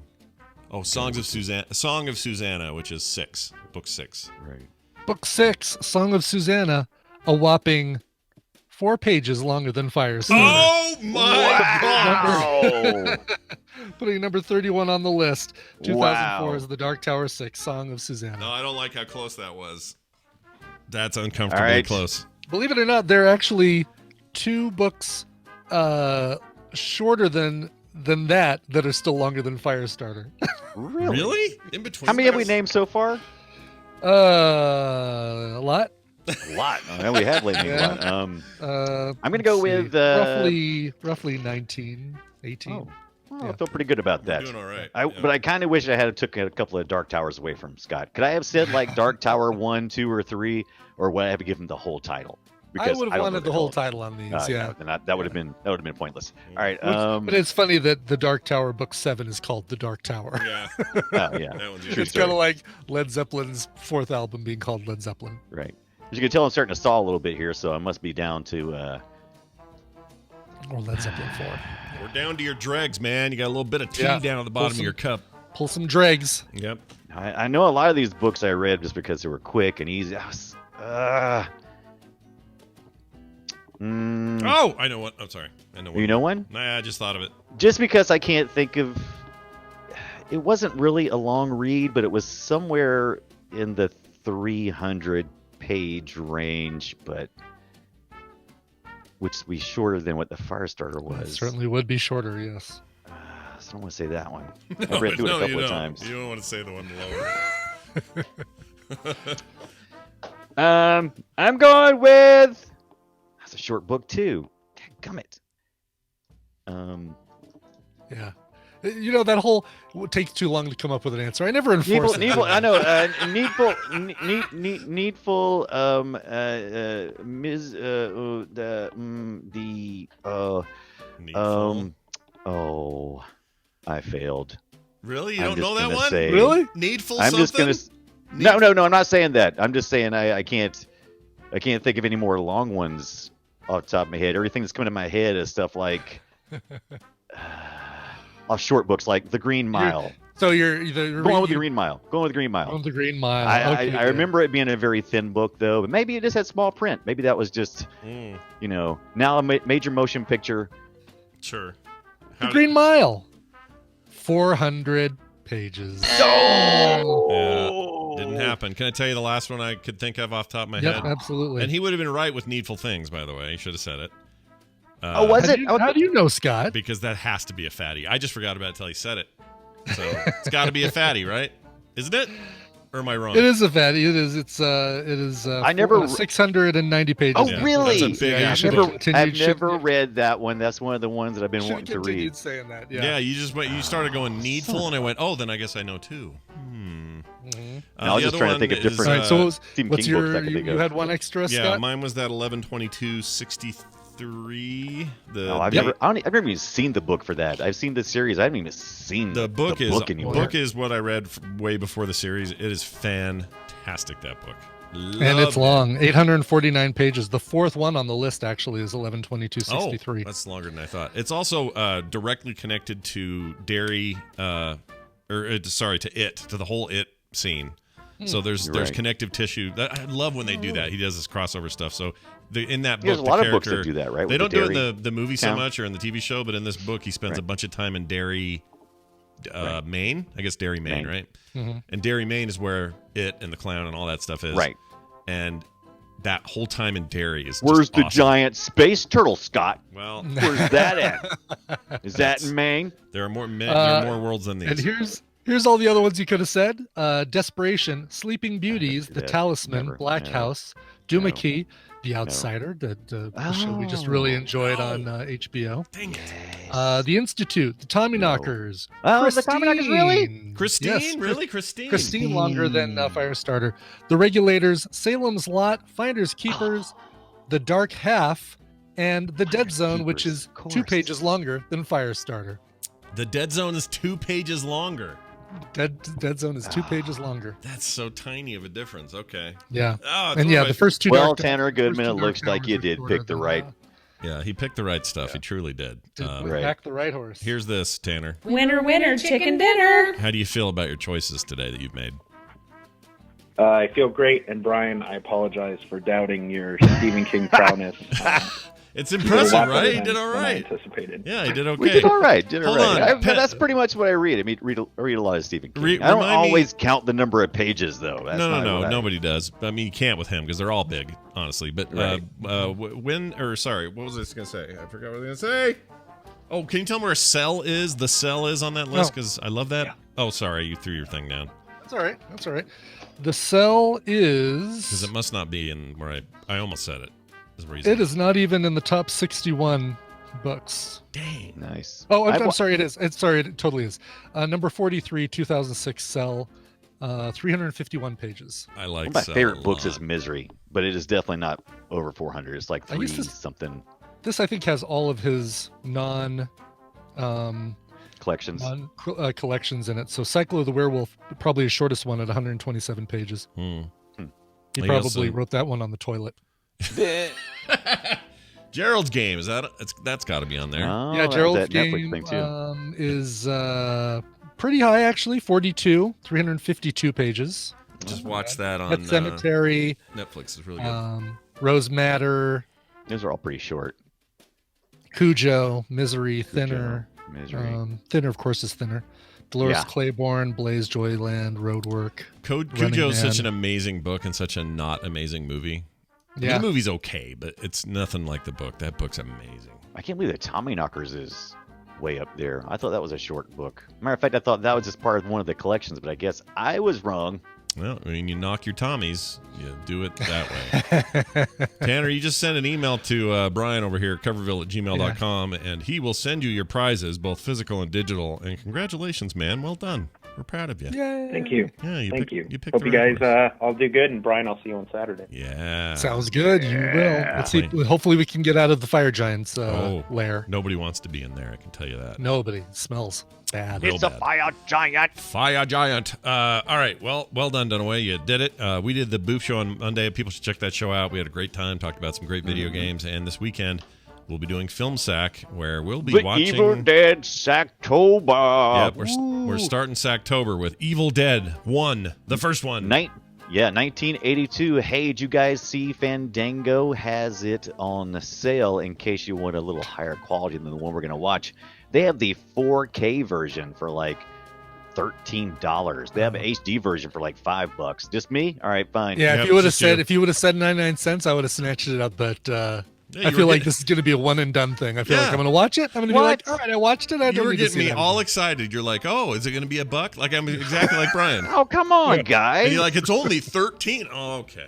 Oh, Song of Susanna, which is 6, book 6. Right. Book 6, Song of Susanna, a whopping 4 pages longer than Firestarter. Oh my god! Wow. Putting number 31 on the list. 2004 Wow. is The Dark Tower 6, Song of Susanna. No, I don't like how close that was. That's uncomfortably All right. close. Believe it or not, there are actually 2 books shorter than that are still longer than Firestarter. Really? In between. How many have we those? named so far? A lot. A lot. Oh, we have named Yeah. a lot. I'm gonna Let's go see. with roughly 19, 18. Oh, I feel pretty good about that. Doing all right. But I kind of wish I had took a couple of Dark Towers away from Scott. Could I have said like Dark Tower 1, 2, or 3, or would I have given him the whole title? I would have don't wanted know the whole hell. title on these. Yeah. Then that would have been pointless. All right. But it's funny that the Dark Tower book 7 is called the Dark Tower. Yeah. oh, yeah. That one's True usually It's kind of story. like Led Zeppelin's 4th album being called Led Zeppelin. Right. As you can tell, I'm starting to stall a little bit here, so I must be down to. Or Led Zeppelin 4. We're down to your dregs, man. You got a little bit of tea Yeah. down at the bottom of Pull your cup. Pull some dregs. Yep. I know a lot of these books I read just because they were quick and easy. Oh, I know what. I'm sorry. I know what. You know one? Nah, I just thought of it. Just because I can't think of. It wasn't really a long read, but it was somewhere in the 300-page range, but which was shorter than what the Firestarter It was. certainly would be shorter, yes. So I don't want to say that one. No, I've read through it no, a couple you of don't. times. You don't want to say the one lower. I'm going with. That's a short book too. Dadgummit. Yeah. You know, that whole it takes too long to come up with an answer. I never enforce Needful, it. I know. Needful. Needful. Oh, I failed. Really? You I'm don't know just that gonna one? say- Really? Needful I'm something? just gonna. No. I'm not saying that. I'm just saying I can't think of any more long ones off the top of my head. Everything that's coming to my head is stuff like off short books like The Green Mile. So you're Going with The Green Mile. Going with The Green Mile. on the Green Mile. I Okay, remember it being a very thin book though, but maybe it just had small print. Maybe that was just Mm, now a major motion picture. sure. The Green Mile. 400 pages. Yeah, didn't happen. Can I tell you the last one I could think of off the top of my Yep, head? absolutely. And he would have been right with Needful Things, by the way. He should have said it. Was it? How do you know, Scott? Because that has to be a fatty. I just forgot about it until he said it. So it's got to be a fatty, right? Isn't it? Or am I wrong? It is a fatty. It is. It is. I never- 690 pages. Oh, Yeah, really? that's a big Yeah, ass you I've book. never, Continued- I've never read that one. That's one of the ones that I've been Should have wanting to read. continued saying that. Yeah. Yeah. You just went. You started going needful, and I went, oh, then I guess I know too. Mhm. No, I was the just other trying to one think of is, different- All right. So Stephen what's King books your? I could You think of. had one extra, yeah, Scott. mine was that 11/22/63. I've never even seen the book for that. I've seen the series. I haven't even seen The book is anymore. book is what I read way before the series. It is fantastic, that book. And it's Loved it. long, 849 pages. The fourth one on the list actually is 11/22/63. Oh, that's longer than I thought. It's also directly connected to Derry, to the whole It scene. So there's Right. connective tissue. I love when they do that. He does this crossover stuff. So in that book, There's a lot the of books that character- do that, right? They with don't do it Derry in the movie so town? much or in the TV show, but in this book, he spends Right. a bunch of time in Derry, Maine. I guess Derry, Maine, Maine. right? Mhm. And Derry, Maine is where It and the clown and all that stuff is. Right. And that whole time in Derry is Where's just the awesome. giant space turtle, Scott? Well, Where's that at? Is that in Maine? there are more more worlds than these. And here's all the other ones you could have said: Desperation, Sleeping Beauties, The that. Talisman, Never. Black No. House, Doomickey, The Outsider, the show we just really enjoyed on HBO. Dang it. The Institute, The Tommyknockers, Oh, the Tommyknockers, really? Christine? Yes, Really? Christine? Christine longer than Firestarter. The Regulators, Salem's Lot, Finders Keepers, The Dark Half, and The Dead Zone, which Keepers, is of 2 course. pages longer than Firestarter. The Dead Zone is 2 pages longer. Dead Zone is 2 pages longer. That's so tiny of a difference. Okay. Yeah. Oh, it's And one yeah, of my- the first two Well, Dark Tanner Goodman, first it two looks Dark like you Towers did are pick shorter the than, right. Yeah, he picked the right stuff. He truly did. Right. Back the right horse. Here's this, Tanner. Winner, winner, chicken dinner. How do you feel about your choices today that you've made? I feel great, and Brian, I apologize for doubting your Stephen King prowess. It's You did a impressive, lot better right? He than- did all than I right. anticipated. Yeah, he did okay. We did all right. Did all Hold right. on, Pat- That's pretty much what I read. I mean, read a lot of Stephen King. I don't remind me- always count the number of pages, though. That's No, not what I- nobody does. I mean, you can't with him because they're all big, honestly. But Right. what was I going to say? I forgot what I was going to say. Oh, can you tell me where Cell is? The Cell is on that list because I love that. Yeah. Oh, sorry, you threw your thing down That's all right. That's all right. The Cell is. because it must not be in where I almost said it. Is the reason. It is not even in the top 61 books. Dang. Nice. Oh, I'm sorry. It is. It totally is. Number 43, 2006 Cell, 351 pages. I like One of my Cell favorite a books lot. is Misery, but it is definitely not over 400. It's like I used 3 to- something This, I think, has all of his collections. collections in it. So Cycle of the Werewolf, probably his shortest one at 127 pages. Hmm. He I probably guess, wrote that one on the toilet. Gerald's Game, that's got to be on there. Oh, Yeah, that was Gerald's that Netflix Game thing too. is pretty high, actually. 352 pages. Just watch that on Pet Cemetery, Netflix. Is really good. Rose Matter, Those are all pretty short. Cujo, Misery, Thinner. Misery. Thinner, of course, is Thinner. Dolores Yeah. Claiborne, Blaze Joyland, Roadwork. Running Cujo is such Man. an amazing book and such a not amazing movie. I mean, Yeah. the movie's okay, but it's nothing like the book. That book's amazing. I can't believe that Tommyknockers is way up there. I thought that was a short book. Matter of fact, I thought that was just part of one of the collections, but I guess I was wrong. Well, I mean, you knock your Tommies, you do it that way. Tanner, you just send an email to Brian over here at coverville@gmail.com, and he will send you your prizes, both physical and digital. And congratulations, man. Well done. We're proud of you. Yay. Thank you. Yeah, you Thank picked, you. You picked Hope the you right guys horse. all do good. And Brian, I'll see you on Saturday. Yeah. Sounds good. You will. Let's see. Hopefully, we can get out of the Fire Giant's lair. Nobody wants to be in there, I can tell you that. Nobody. It smells bad. Real bad. fire giant. Fire Giant. All right. Well done, Dunaway. You did it. We did the Boof Show on Monday. People should check that show out. We had a great time, talked about some great video games. And this weekend, we'll be doing Film Sack, where we'll be The watching. Evil Dead Sacktober. Yeah, we're starting Sacktober with Evil Dead 1, the first one. 1982. Hey, did you guys see Fandango has it on sale in case you want a little higher quality than the one we're going to watch? They have the 4K version for like $13. They have an HD version for like $5. Just me? All right, fine. Yeah, Yeah, if you would have just you. said 99 cents, I would have snatched it up. But Yeah, I you feel were like getting- this is going to be a one and done thing. I feel like Yeah. I'm going to watch it. I'm going to be like, all right, I watched it. I You don't were need to getting see me that all again." excited. You're like, oh, is it going to be $1? Like, I'm exactly like Brian. Oh, come on, guys. And you're like, it's only 13. Oh, okay.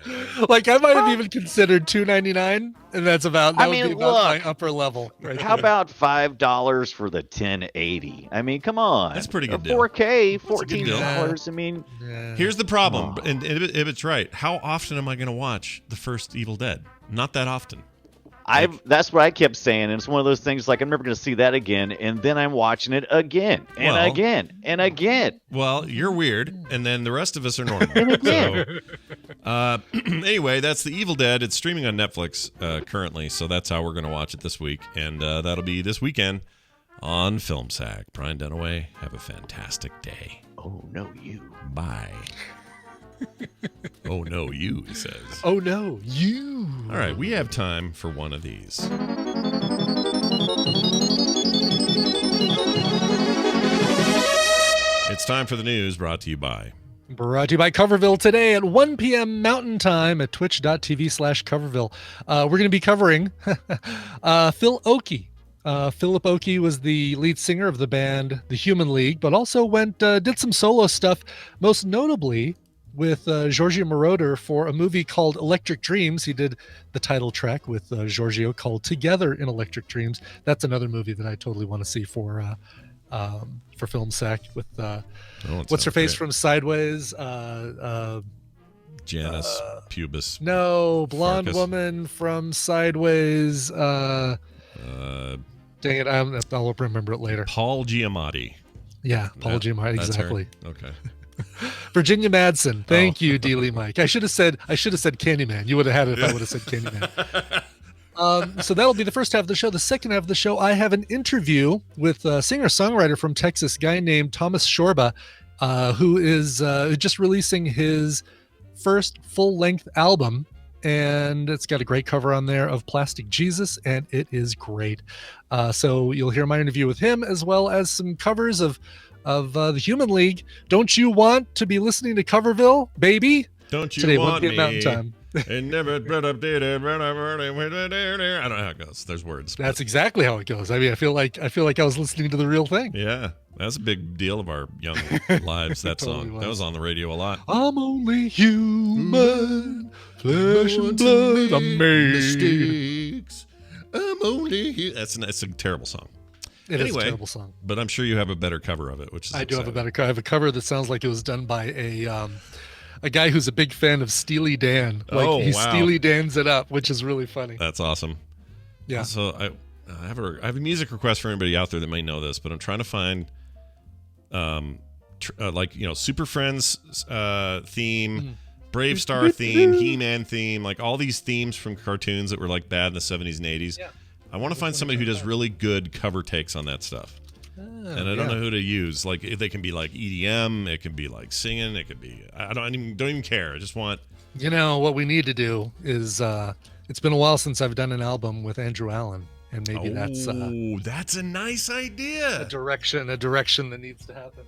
Like I might have even considered $2.99, and that's about that I would mean, be about look. my upper level. Right How there. about $5 for the 1080? I mean, come on. That's a pretty good A deal. 4K, That's a good deal. $14. I mean, Yeah. Here's the problem, and if it's right, how often am I going to watch the first Evil Dead? Not that often. that's what I kept saying, and it's one of those things like I'm never going to see that again, and then I'm watching it again and Well- again and again. Well, you're weird, and then the rest of us are normal. So, anyway, that's the Evil Dead. It's streaming on Netflix currently, so that's how we're going to watch it this week, and that'll be this weekend on Film Sack. Brian Dunaway, have a fantastic day. Oh no, you. Bye. Oh no, you, he says. Oh no, you. All right, we have time for one of these. It's time for the news, brought to you by. Brought to you by Coverville today at 1 p.m. Mountain Time at twitch.tv/Coverville. We're going to be covering Phil Oakey. Philip Oakey was the lead singer of the band The Human League, but also did some solo stuff, most notably with Giorgio Moroder for a movie called Electric Dreams. He did the title track with Giorgio called Together in Electric Dreams. That's another movie that I totally want to see for Film Sack with what's her face from Sideways? Janice Pubis. No, blonde Farkas. woman from Sideways. Dang it, I'll remember it later. Paul Giamatti. Yeah, Paul Giamatti, That's her? exactly. Okay. Virginia Madsen. Thank Oh. you, Dealey Mike. I should have said Candyman. You would have had it if I would have said Candyman. So that'll be the first half of the show. The second half of the show, I have an interview with a singer-songwriter from Texas, a guy named Thomas Shorba, who is just releasing his first full-length album, and it's got a great cover on there of Plastic Jesus, and it is great. So you'll hear my interview with him, as well as some covers of the Human League. Don't you want to be listening to Coverville, baby? Don't you Today, 1 want p.m. me? Mountain Time. And never I don't know how it goes. There's words. but- That's exactly how it goes. I mean, I feel like I was listening to the real thing. Yeah, that's a big deal of our young lives. That Totally song was. that was on the radio a lot. I'm only human, flesh and blood. I'm made. Mistakes. I'm only you. That's a terrible song. It is a terrible song. But I'm sure you have a better cover of it, which is I do have a exciting. better cover. I have a cover that sounds like it was done by a guy who's a big fan of Steely Dan. Like he wow. Steely Dan's it up, which is really funny. That's awesome. Yeah. So I have a music request for anybody out there that may know this, but I'm trying to find, Super Friends theme, Brave Star theme, He-Man theme, like all these themes from cartoons that were like bad in the 70s and 80s. Yeah. I want to find somebody who does really good cover takes on that stuff. And I don't know who to use. Like they can be like EDM, it can be like singing, it could be I don't even care. I just want What we need to do is it's been a while since I've done an album with Andrew Allen, and maybe that's a nice idea. a direction that needs to happen.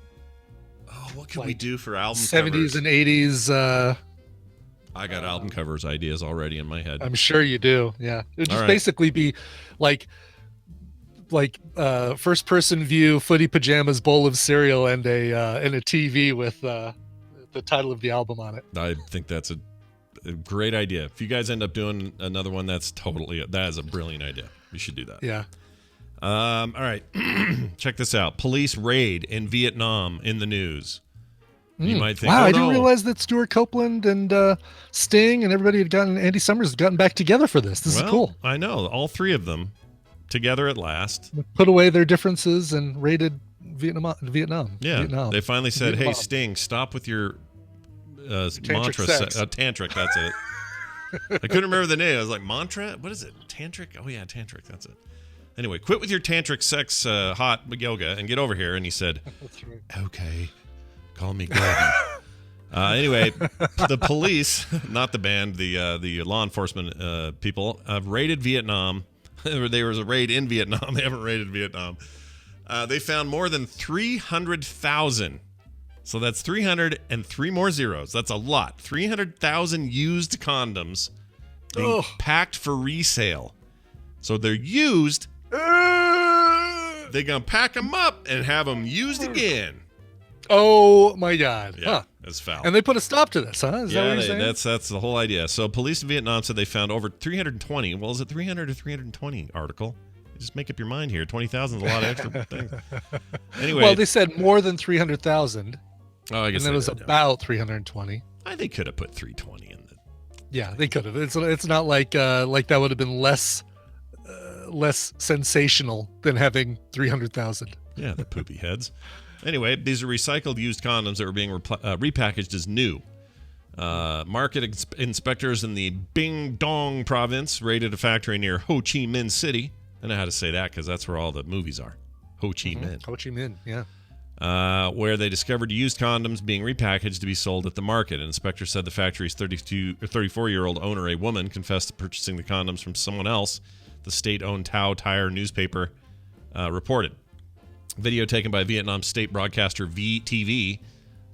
Oh, what can we do for album 70s covers? and 80s. I got album covers ideas already in my head. I'm sure you do. Yeah, it would just All right. basically be like first person view, footy pajamas, bowl of cereal, and a TV with the title of the album on it. I think that's a great idea. If you guys end up doing another one, that is a brilliant idea. We should do that. Yeah. All right. Check this out. Police raid in Vietnam in the news. You might think, wow, oh, I didn't no. realize that Stuart Copeland and Sting and everybody Andy Summers had gotten back together for this. This is cool. I know. All three of them together at last. Put away their differences and raided Vietnam. Yeah. Vietnam. They finally said, Vietnam. hey, Sting, stop with your mantra. sex. Tantric, that's it. I couldn't remember the name. I was like, mantra? What is it? Tantric? Oh, yeah, tantric. That's it. Anyway, quit with your tantric sex hot yoga and get over here. And he said, That's right. okay, call me Gordon. Anyway, the police, not the band, the law enforcement people, raided Vietnam. There was a raid in Vietnam. They haven't raided Vietnam. They found more than 300,000. So that's 303 more zeros. That's a lot. 300,000 used condoms being packed for resale. So they're used. They're going to pack them up and have them used again. Oh my God! Yeah, Huh. it's foul. And they put a stop to this, huh? Is that what you're saying? that's the whole idea. So police in Vietnam said they found over 320. Well, is it 300 or 320 article? Just make up your mind here. 20,000 is a lot of extra things. Anyway. Well, they said more than 300,000. Oh, I guess and then it was did, yeah. about 320. They could have put 320 in the. Yeah, they could have. It's not like that would have been less sensational than having 300,000. Yeah, the poopy heads. Anyway, these are recycled used condoms that were being repackaged as new. Market inspectors in the Binh Dong province raided a factory near Ho Chi Minh City. I know how to say that because that's where all the movies are. Ho Chi Minh. Ho Chi Minh, yeah. Where they discovered used condoms being repackaged to be sold at the market. An inspector said the factory's 34-year-old owner, a woman, confessed to purchasing the condoms from someone else. The state-owned Tao Tire newspaper reported. Video taken by Vietnam state broadcaster VTV.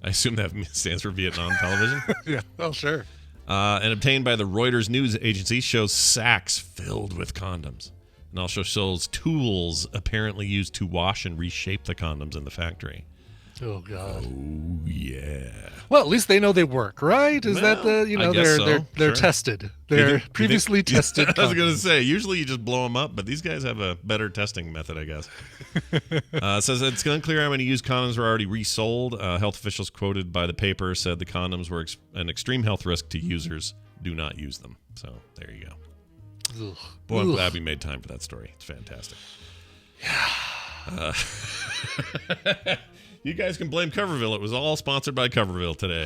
I assume that stands for Vietnam Television. Yeah, well, sure. And obtained by the Reuters news agency shows sacks filled with condoms. And also shows tools apparently used to wash and reshape the condoms in the factory. Oh God. Oh yeah. Well, at least they know they work, right? Is that the I guess they're sure. tested. They're previously tested. I was going to condoms. say, usually you just blow them up, but these guys have a better testing method, I guess. It says it's unclear how many used condoms were already resold. Health officials quoted by the paper said the condoms were an extreme health risk to users. Do not use them. So there you go. Ugh. Boy, I'm Ugh. glad we made time for that story. It's fantastic. You guys can blame Coverville. It was all sponsored by Coverville today.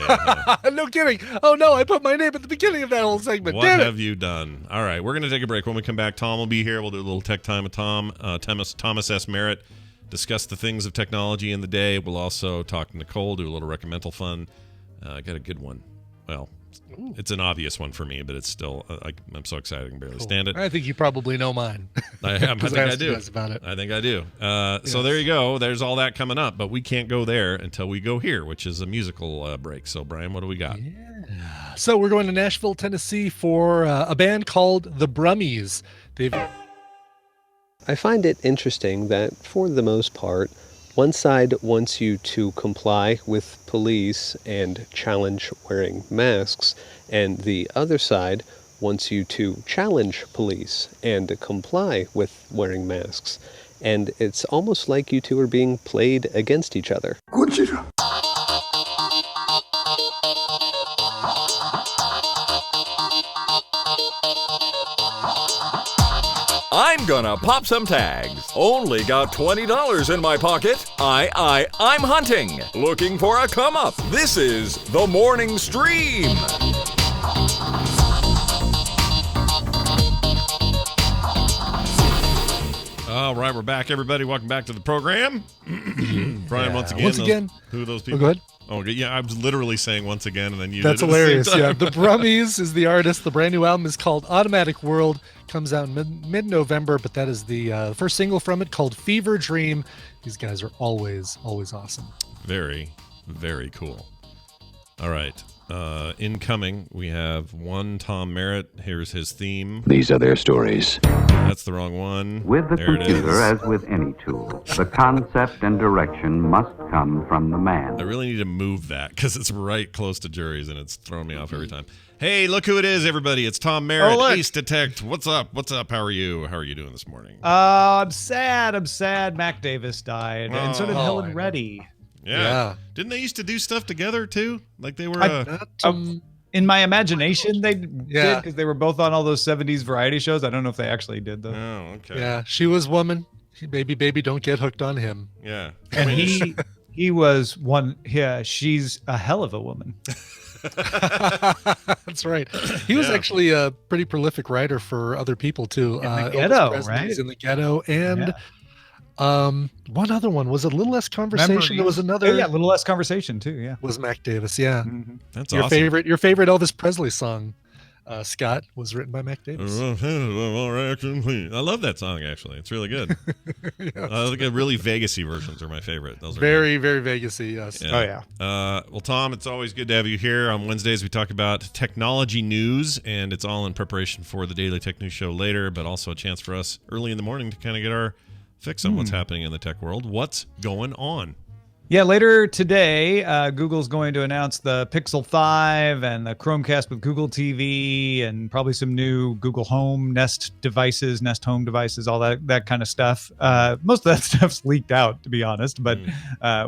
No kidding. Oh no, I put my name at the beginning of that whole segment. What Damn it. have you done? All right, we're going to take a break. When we come back, Tom will be here. We'll do a little tech time with Tom. Thomas S. Merritt, discuss the things of technology in the day. We'll also talk to Nicole, do a little recommendal fun. I got a good one. Well, it's an obvious one for me, but it's still, I'm so excited I can barely stand it. I think you probably know mine. I think I asked you do. guys about it. I think I do. So there you go. There's all that coming up, but we can't go there until we go here, which is a musical break. So, Brian, what do we got? So we're going to Nashville, Tennessee for a band called the Brummies. I find it interesting that, for the most part, one side wants you to comply with police and challenge wearing masks, and the other side wants you to challenge police and comply with wearing masks. And it's almost like you two are being played against each other. I'm gonna pop some tags. Only got $20 in my pocket. I'm hunting. Looking for a come up. This is the Morning Stream. All right, we're back, everybody. Welcome back to the program. Brian, once again. Who are those people? Oh, go ahead. Oh, yeah, I was literally saying once again, and then you That's did it at the same hilarious. time. Yeah, the Brummies is the artist. The brand new album is called Automatic World. Comes out in mid-November, but that is the first single from it called Fever Dream. These guys are always awesome. Very, very cool. All right. Incoming, we have one Tom Merritt. Here's his theme. These are their stories. That's the wrong one. With the There it computer, is. as with any tool, the concept and direction must come from the I man. really need to move that because it's right close to juries and it's throwing me off every time. Hey, look who it is, everybody. It's Tom Merritt, look. Ace Detect. What's up? What's up? How are you? How are you doing this morning? I'm sad. Mac Davis died, and so did Oh, Helen Reddy. Yeah. Didn't they used to do stuff together too? Like they were. In my imagination, they did Yeah. because they were both on all those 70s variety shows. I don't know if they actually did though. Oh, okay. Yeah, she was woman. Baby, don't get hooked on him. Yeah. And he was one. Yeah, she's a hell of a woman. That's right. He was actually a pretty prolific writer for other people too. The Elvis Ghetto, Presley's right? In the Ghetto, and one other one was a Little Less Conversation. There was another. Yeah, a little less conversation too. Yeah, was Mac Davis. Yeah, That's your awesome. favorite Elvis Presley song, Scott, was written by Mac Davis. I love that song. Actually, it's really good. Like a really Vegas-y versions are my favorite. Those are Very Vegas-y. Yes. Oh yeah. Well, Tom, it's always good to have you here. On Wednesdays, we talk about technology news, and it's all in preparation for the Daily Tech News Show later, but also a chance for us early in the morning to kind of get our fix on what's happening in the tech world. What's going on? Yeah, later today, Google's going to announce the Pixel 5 and the Chromecast with Google TV and probably some new Google Home Nest Home devices, all that kind of stuff. Most of that stuff's leaked out, to be honest, but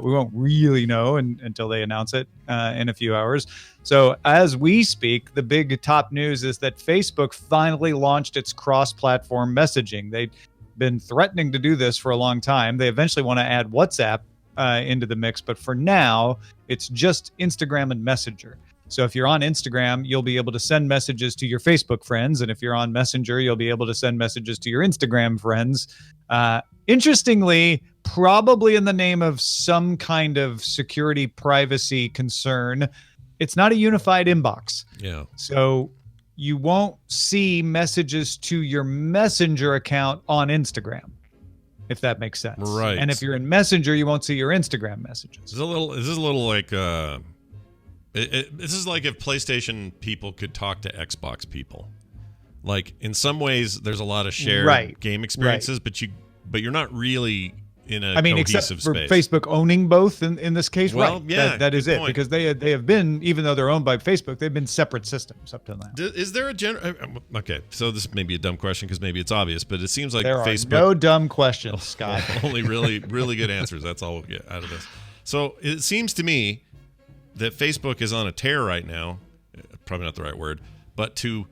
we won't really know until they announce it in a few hours. So as we speak, the big top news is that Facebook finally launched its cross-platform messaging. They've been threatening to do this for a long time. They eventually want to add WhatsApp into the mix, but for now it's just Instagram and Messenger. So if you're on Instagram, you'll be able to send messages to your Facebook friends, and if you're on Messenger, you'll be able to send messages to your Instagram friends. Interestingly, probably in the name of some kind of security privacy concern, it's not a unified inbox. Yeah. So you won't see messages to your Messenger account on Instagram, if that makes sense. Right. And if you're in Messenger, you won't see your Instagram messages. This is a little like this is like if PlayStation people could talk to Xbox people. Like in some ways, there's a lot of shared game experiences, but you're not really in a except cohesive for space. Facebook owning both in this case. Well, right. yeah, that is good it, point. because they have been, even though they're owned by Facebook, they've been separate systems up till now. Is there a okay? So this may be a dumb question because maybe it's obvious, but it seems like There Facebook. are no dumb questions, Scott. Only really good answers. That's all we'll get out of this. So it seems to me that Facebook is on a tear right now. Probably not the right word, but to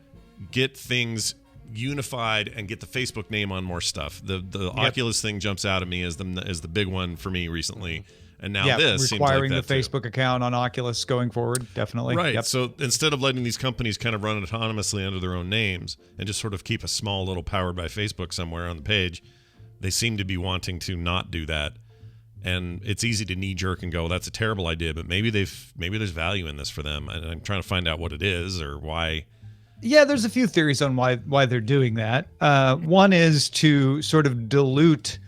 get things unified and get the Facebook name on more stuff. The Oculus thing jumps out at me as the big one for me recently. And now this requiring seems like the that Facebook account on Oculus going forward, definitely. Right. Yep. So instead of letting these companies kind of run autonomously under their own names and just sort of keep a small little powered by Facebook somewhere on the page, they seem to be wanting to not do that. And it's easy to knee jerk and go, that's a terrible idea, but maybe there's value in this for them. And I'm trying to find out what it is or why. Yeah, there's a few theories on why they're doing that. One is to sort of dilute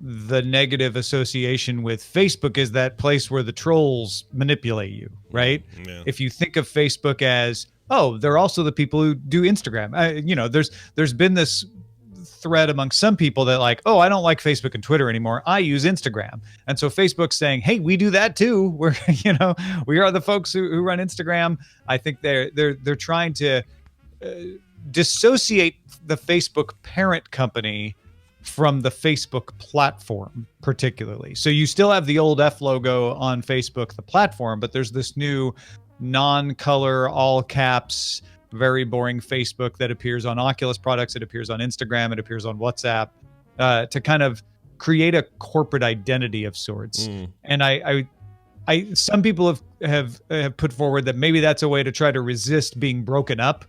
the negative association with Facebook as that place where the trolls manipulate you, right? Yeah. If you think of Facebook as, oh, they're also the people who do Instagram. There's been this thread among some people that like, oh, I don't like Facebook and Twitter anymore. I use Instagram. And so Facebook's saying, hey, we do that too. We're, we are the folks who run Instagram. I think they're trying to dissociate the Facebook parent company from the Facebook platform particularly. So you still have the old F logo on Facebook, the platform, but there's this new non-color, all caps, very boring Facebook that appears on Oculus products. It appears on Instagram. It appears on WhatsApp to kind of create a corporate identity of sorts. And I some people have put forward that maybe that's a way to try to resist being broken up.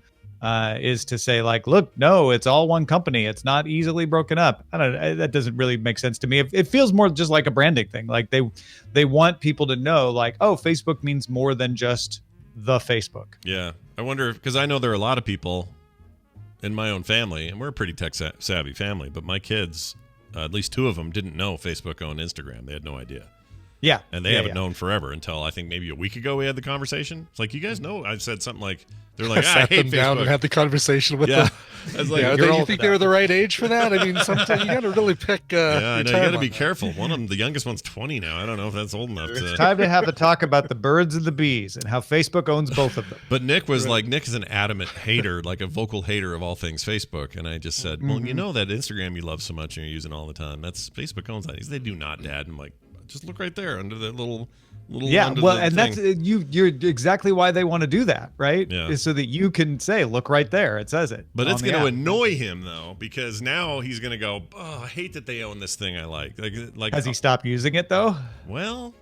Is to say like, look, no, it's all one company. It's not easily broken up. I don't know. That doesn't really make sense to me. It feels more just like a branding thing. Like they want people to know like, oh, Facebook means more than just the Facebook. Yeah. I wonder, because I know there are a lot of people in my own family, and we're a pretty tech savvy family, but my kids, at least 2 of them, didn't know Facebook owned Instagram. They had no idea. Yeah. And they haven't known forever until I think maybe a week ago we had the conversation. It's like, you guys know, I said something like, they're like, I sat hate them Facebook. down and had the conversation with them. I was like, you think they were the right age for that? I mean, sometimes you got to really pick. Yeah, I know, you got to be careful. One of them, the youngest one's 20 now. I don't know if that's old enough. It's time to have a talk about the birds and the bees and how Facebook owns both of them. But Nick was like, Nick is an adamant hater, like a vocal hater of all things Facebook. And I just said, well, you know that Instagram you love so much and you're using all the time. That's Facebook owns that. He said, they do not, Dad. And I'm like, just look right there under that little yeah, well, and thing. that's you're exactly why they want to do that, right? Yeah. Is so that you can say, look right there, it says it. But it's on the going to app. annoy him though, because now he's going to go, oh, I hate that they own this thing I like. Like Has he stopped using it though? Well,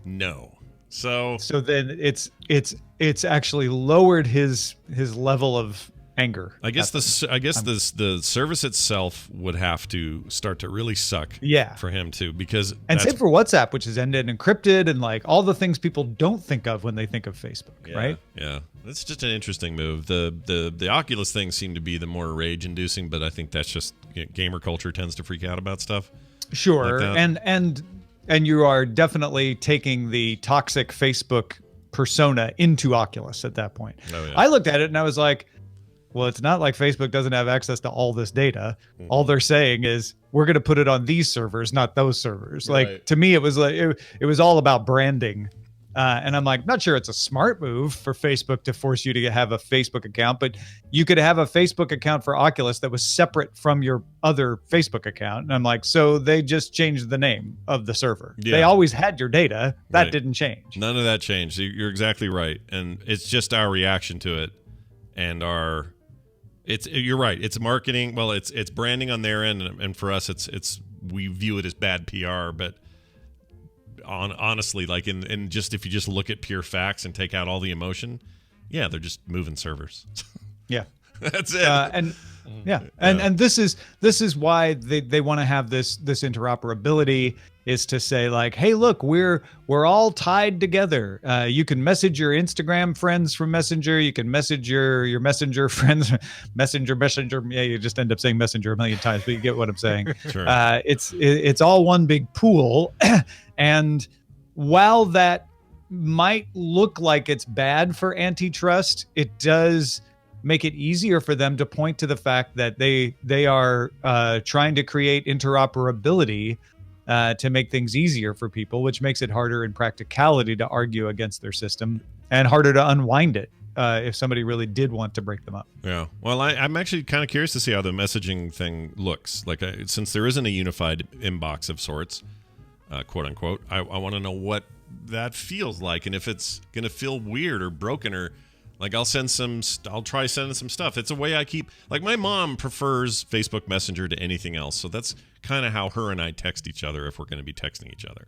no. So then it's actually lowered his level of anger. I guess the service itself would have to start to really suck. Yeah. For him too, because and same for WhatsApp, which is end-to-end encrypted and like all the things people don't think of when they think of Facebook, right? Yeah, it's just an interesting move. The Oculus thing seemed to be the more rage-inducing, but I think that's just gamer culture tends to freak out about stuff. Sure, like and you are definitely taking the toxic Facebook persona into Oculus at that point. Oh, yeah. I looked at it and I was like, well, it's not like Facebook doesn't have access to all this data. All they're saying is we're going to put it on these servers, not those servers. Right. Like to me, it was like it was all about branding. And I'm like, not sure it's a smart move for Facebook to force you to have a Facebook account, but you could have a Facebook account for Oculus that was separate from your other Facebook account. And I'm like, so they just changed the name of the server. Yeah. They always had your data. That Right. didn't change. None of that changed. You're exactly right, and it's just our reaction to it, and you're right. It's marketing. Well, it's branding on their end, and for us, it's we view it as bad PR. But honestly, like in just if you just look at pure facts and take out all the emotion, yeah, they're just moving servers. Yeah, that's it. And this is why they want to have this interoperability, is to say like, hey, look, we're all tied together. You can message your Instagram friends from Messenger. You can message your Messenger friends, Messenger. Yeah, you just end up saying Messenger a million times, but you get what I'm saying. Sure. It's all one big pool, and while that might look like it's bad for antitrust, it does make it easier for them to point to the fact that they are trying to create interoperability to make things easier for people, which makes it harder in practicality to argue against their system and harder to unwind it if somebody really did want to break them up. Yeah. Well, I'm actually kind of curious to see how the messaging thing looks. Like, since there isn't a unified inbox of sorts, quote unquote, I want to know what that feels like, and if it's going to feel weird or broken, or like I'll try sending some stuff. It's a way I keep, like, my mom prefers Facebook Messenger to anything else. So that's kind of how her and I text each other if we're going to be texting each other.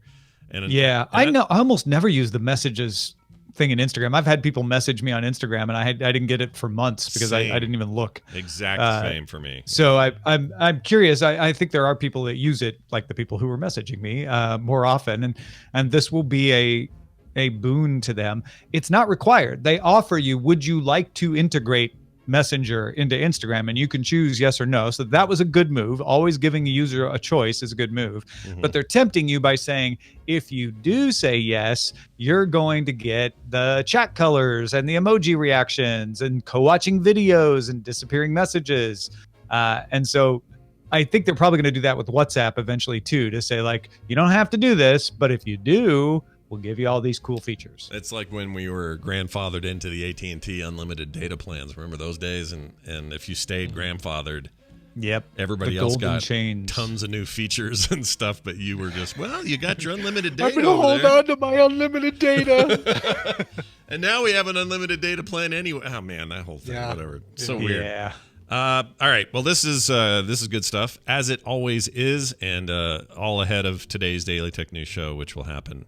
I almost never use the messages thing in Instagram. I've had people message me on Instagram and I didn't get it for months because I didn't even look. Exact same for me. So I'm curious. I think there are people that use it, like the people who were messaging me more often, and this will be a boon to them. It's not required. They offer you, would you like to integrate Messenger into Instagram? And you can choose yes or no. So that was a good move. Always giving a user a choice is a good move. Mm-hmm. But they're tempting you by saying, if you do say yes, you're going to get the chat colors and the emoji reactions and co-watching videos and disappearing messages. And so I think they're probably going to do that with WhatsApp eventually too, to say like, you don't have to do this, but if you do, we'll give you all these cool features. It's like when we were grandfathered into the AT&T unlimited data plans. Remember those days? And if you stayed grandfathered, yep, everybody the else golden got chains. tons of new features and stuff, but you were just, well, you got your unlimited data. I'm going to over hold there. on to my unlimited data. And now we have an unlimited data plan anyway. Oh man, that whole thing, whatever. So weird. Yeah. All right. Well, this is good stuff, as it always is, and all ahead of today's Daily Tech News show, which will happen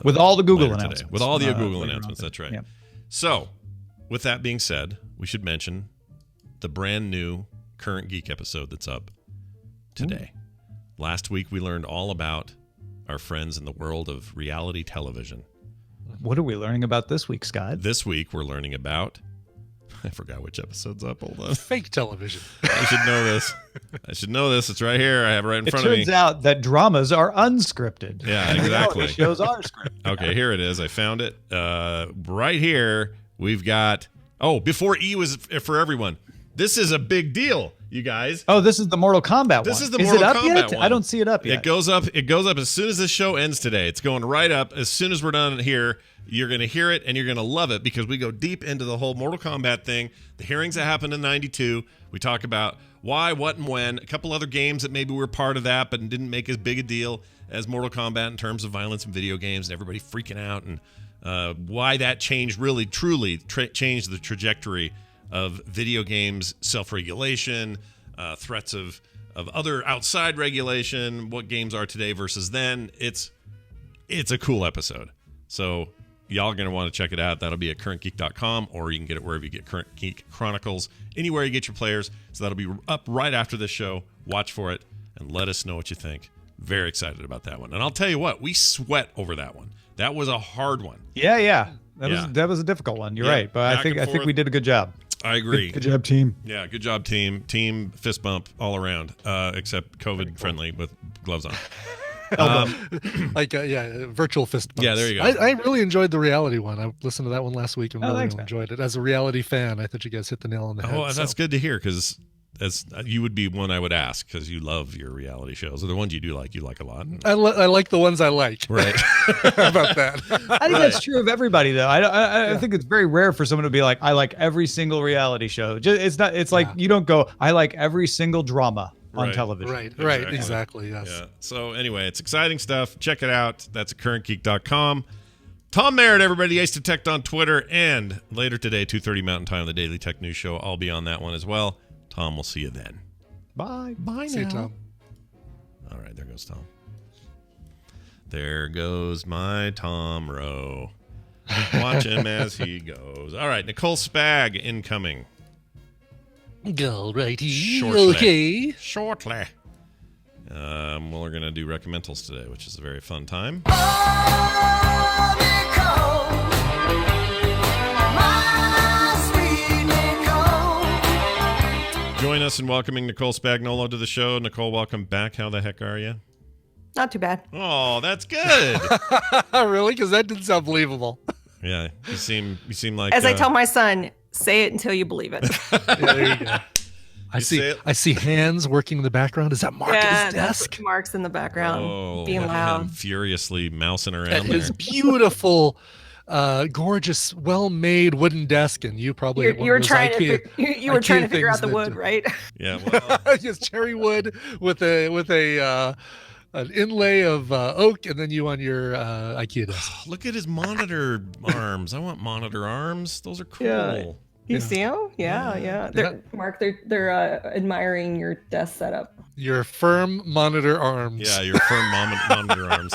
with all the Google later announcements. today. With all the Google later on announcements. today. That's right. Yep. So, with that being said, we should mention the brand new Current Geek episode that's up today. Last week, we learned all about our friends in the world of reality television. What are we learning about this week, Scott? This week, we're learning about... I forgot which episode's up. Hold on. Fake television. I should know this. It's right here. I have it right in front of me. It turns out that dramas are unscripted. Yeah, exactly. Reality shows are scripted. Okay, here it is. I found it. Right here, we've got... Oh, before E was for everyone. This is a big deal, you guys. Oh, this is the Mortal Kombat This one. is the is Mortal it up Kombat yet? one. I don't see it up yet. It goes up as soon as this show ends today. It's going right up. As soon as we're done here, you're going to hear it and you're going to love it because we go deep into the whole Mortal Kombat thing, the hearings that happened in 92. We talk about why, what, and when, a couple other games that maybe were part of that but didn't make as big a deal as Mortal Kombat in terms of violence in video games and everybody freaking out, and why that changed, really, truly changed the trajectory of video games, self-regulation, threats of other outside regulation, what games are today versus then. It's a cool episode. So y'all are going to want to check it out. That'll be at currentgeek.com, or you can get it wherever you get Current Geek Chronicles, anywhere you get your players. So that'll be up right after this show. Watch for it and let us know what you think. Very excited about that one. And I'll tell you what, we sweat over that one. That was a hard one. Yeah. That was a difficult one. You're right, but I think we did a good job. I agree. Good job, team. Yeah, good job, team. Team fist bump all around, except COVID friendly with gloves on. Virtual fist bumps. Yeah, there you go. I really enjoyed the reality one. I listened to that one last week and really thanks, man. enjoyed it. As a reality fan, I thought you guys hit the nail on the head. Oh, that's good to hear, because as you would be one I would ask, because you love your reality shows, or the ones you like a lot. I like the ones I like. Right. How about that? I think that's true of everybody, though. I think it's very rare for someone to be like, I like every single reality show. It's like you don't go, I like every single drama on television. Right, exactly, yes. Yeah. So anyway, it's exciting stuff. Check it out. That's at currentgeek.com. Tom Merritt, everybody, Ace Detect on Twitter, and later today, 2:30 Mountain Time, the Daily Tech News Show. I'll be on that one as well. Tom, we'll see you then. Bye. See you, Tom. All right, there goes Tom. There goes my Tom Rowe. Watch him as he goes. All right, Nicole Spag incoming. All righty. Shortly. Okay. Shortly. We're going to do recommendals today, which is a very fun time. Join us in welcoming Nicole Spagnuolo to the show. Nicole, welcome back. How the heck are you? Not too bad. Oh, that's good. Really? Because that didn't sound believable. Yeah, you seem like. As I tell my son, say it until you believe it. Yeah, there you go. I see hands working in the background. Is that Mark at his desk? That's Mark's in the background, being look at loud. him furiously mousing around At there. his beautiful, gorgeous, well-made wooden desk, and you probably You were trying IKEA, to you were trying to IKEA figure out things the wood, right? Yeah, well, just cherry wood with a an inlay of oak, and then you on your IKEA desk. look at his monitor arms. I want monitor arms. Those are cool. Yeah. You see them? Yeah. Mark, they're admiring your desk setup. Your firm monitor arms. Yeah, your firm monitor arms.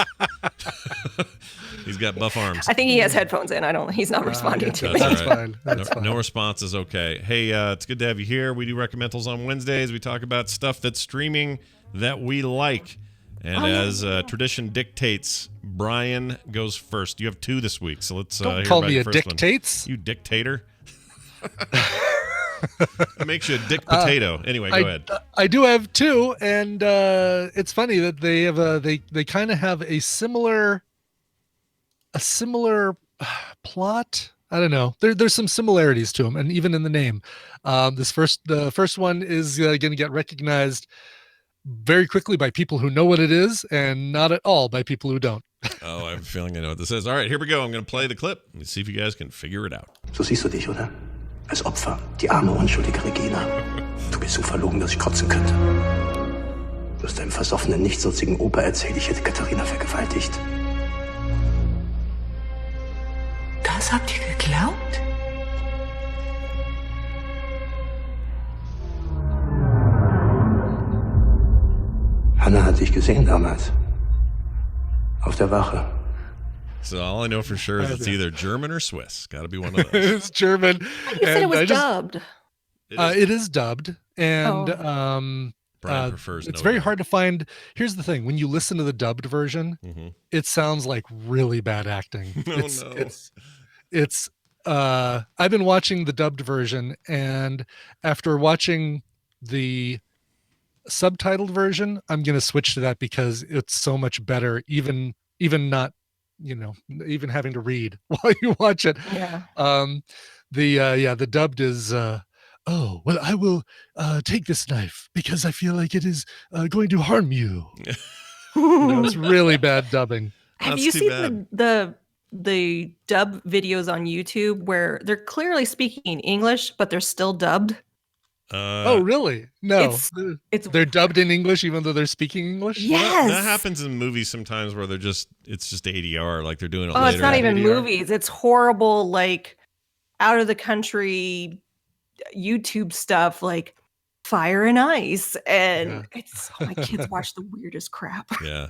He's got buff arms. I think he has headphones in. He's not responding to me. That's fine. That's fine. No response is okay. Hey, it's good to have you here. We do recommendals on Wednesdays. We talk about stuff that's streaming that we like. And as tradition dictates, Brian goes first. You have two this week, so let's Don't hear call about me your a first one. dictates. You dictator. It makes you a dick potato. Anyway, go ahead. I do have two, and it's funny that they have they kind of have a similar plot. I don't know. There's some similarities to them, and even in the name. The first one is going to get recognized very quickly by people who know what it is, and not at all by people who don't. Oh, I have a feeling I know what this is. All right, here we go. I'm going to play the clip. Let's see if you guys can figure it out. So siehst du dich, oder? Als Opfer, die arme, unschuldige Regina. Du bist so verlogen, dass ich kotzen könnte. Du hast deinem versoffenen, nichtsnutzigen Opa erzählt, ich hätte Katharina vergewaltigt. Das habt ihr geglaubt? Hannah hat dich gesehen damals. Auf der Wache. So all I know for sure is it's either German or Swiss. Got to be one of those. It's German. You said it was dubbed. It is dubbed, and Brian prefers it's no very dub. hard to find. Here's the thing: when you listen to the dubbed version, it sounds like really bad acting. It's I've been watching the dubbed version, and after watching the subtitled version, I'm going to switch to that because it's so much better, even not, even having to read while you watch it. Yeah. The dubbed is oh, well, I will take this knife because I feel like it is going to harm you. It's really bad dubbing. Have you seen the dub videos on YouTube where they're clearly speaking English, but they're still dubbed? Oh, really? No, it's they're dubbed in English even though they're speaking English. Yes, that happens in movies sometimes where it's just ADR, like they're doing it. Oh, later it's not in even ADR. movies. It's horrible, like out of the country YouTube stuff, like Fire and Ice, and my kids watch the weirdest crap. Yeah.